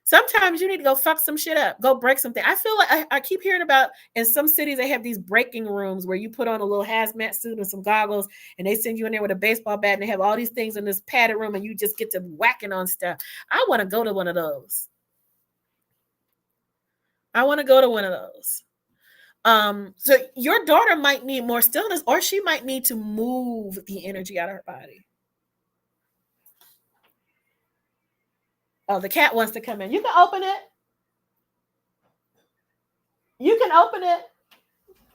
Sometimes you need to go fuck some shit up, go break something. I feel like I keep hearing about in some cities they have these breaking rooms where you put on a little hazmat suit and some goggles, and they send you in there with a baseball bat, and they have all these things in this padded room, and you just get to whacking on stuff. I want to go to one of those. I want to go to one of those. So your daughter might need more stillness, or she might need to move the energy out of her body. Oh, the cat wants to come in. You can open it. You can open it.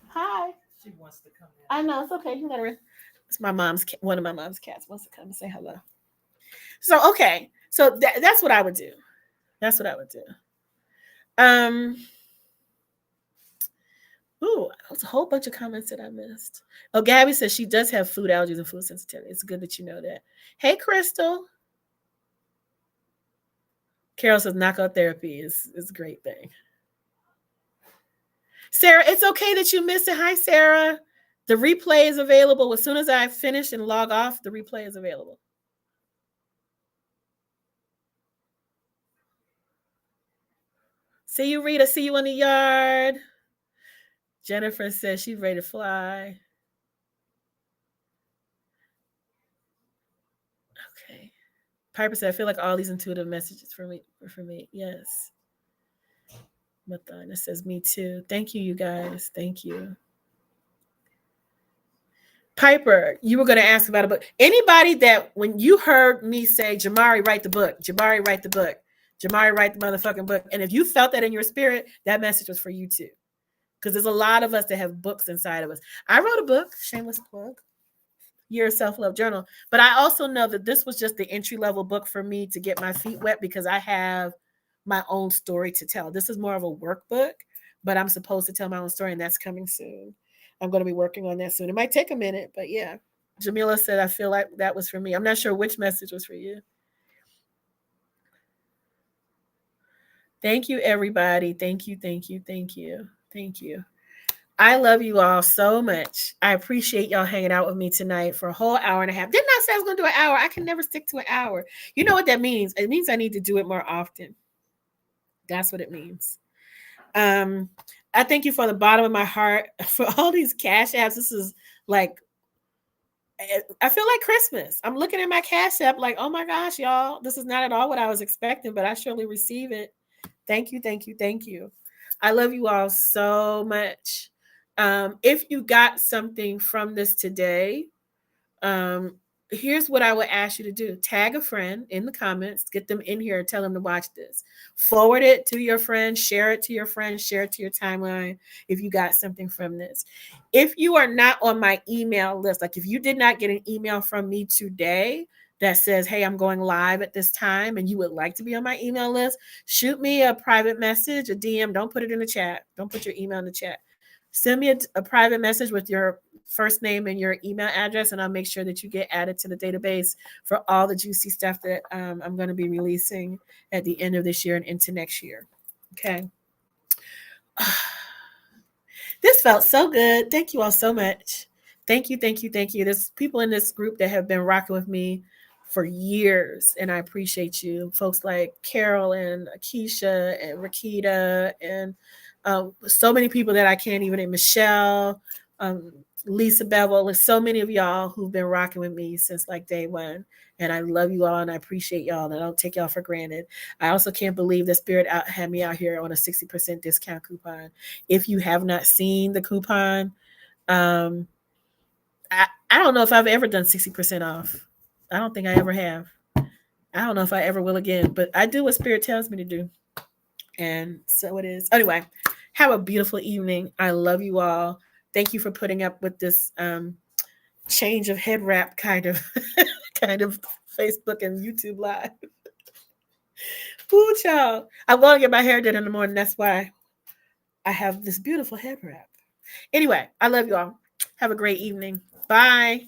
Hi. She wants to come in. I know, it's okay. You let her in. It's my mom's one of my mom's cats wants to come and say hello. So okay. So that's what I would do. That's what I would do. Ooh, there's a whole bunch of comments that I missed. Oh, Gabby says she does have food allergies and food sensitivity. It's good that you know that. Hey, Crystal. Carol says knockout therapy is a great thing. Sarah, it's okay that you missed it. Hi, Sarah. The replay is available. As soon as I finish and log off, the replay is available. See you, Rita. See you in the yard. Jennifer says she's ready to fly. Okay. Piper said, I feel like all these intuitive messages for me. Yes. Mathana says, me too. Thank you, you guys. Thank you. Piper, you were going to ask about a book. Anybody that when you heard me say, Jamari, write the book, Jamari, write the book, Jamari, write the motherfucking book. And if you felt that in your spirit, that message was for you too. Because there's a lot of us that have books inside of us. I wrote a book, shameless plug, Your Self-Love Journal. But I also know that this was just the entry-level book for me to get my feet wet because I have my own story to tell. This is more of a workbook, but I'm supposed to tell my own story, and that's coming soon. I'm going to be working on that soon. It might take a minute, but yeah. Jamila said, I feel like that was for me. I'm not sure which message was for you. Thank you, everybody. Thank you, thank you, thank you, thank you. I love you all so much. I appreciate y'all hanging out with me tonight for a whole hour and a half. Didn't I say I was going to do an hour? I can never stick to an hour. You know what that means? It means I need to do it more often. That's what it means. I thank you from the bottom of my heart for all these cash apps. This is like, I feel like Christmas. I'm looking at my cash app like, oh my gosh, y'all, this is not at all what I was expecting, but I surely receive it. Thank you, thank you, thank you. I love you all so much. If you got something from this today, here's what I would ask you to do. Tag a friend in the comments, get them in here, tell them to watch this. Forward it to your friends, share it to your friends, share it to your timeline if you got something from this. If you are not on my email list, like if you did not get an email from me today that says, hey, I'm going live at this time and you would like to be on my email list, shoot me a private message, a DM. Don't put it in the chat. Don't put your email in the chat. Send me a private message with your first name and your email address, and I'll make sure that you get added to the database for all the juicy stuff that I'm going to be releasing at the end of this year and into next year. Okay. This felt so good. Thank you all so much. Thank you, thank you, thank you. There's people in this group that have been rocking with me for years, and I appreciate you. Folks like Carol and Akeisha and Rakita and so many people that I can't even name. Michelle, Lisa Bevel, there's so many of y'all who've been rocking with me since like day one. And I love you all and I appreciate y'all and I don't take y'all for granted. I also can't believe that Spirit had me out here on a 60% discount coupon. If you have not seen the coupon, I don't know if I've ever done 60% off. I don't think I ever have. I don't know if I ever will again, but I do what Spirit tells me to do. And so it is. Anyway, have a beautiful evening. I love you all. Thank you for putting up with this change of head wrap kind of Facebook and YouTube live. Ooh, child. I'm going to get my hair done in the morning. That's why I have this beautiful head wrap. Anyway, I love you all. Have a great evening. Bye.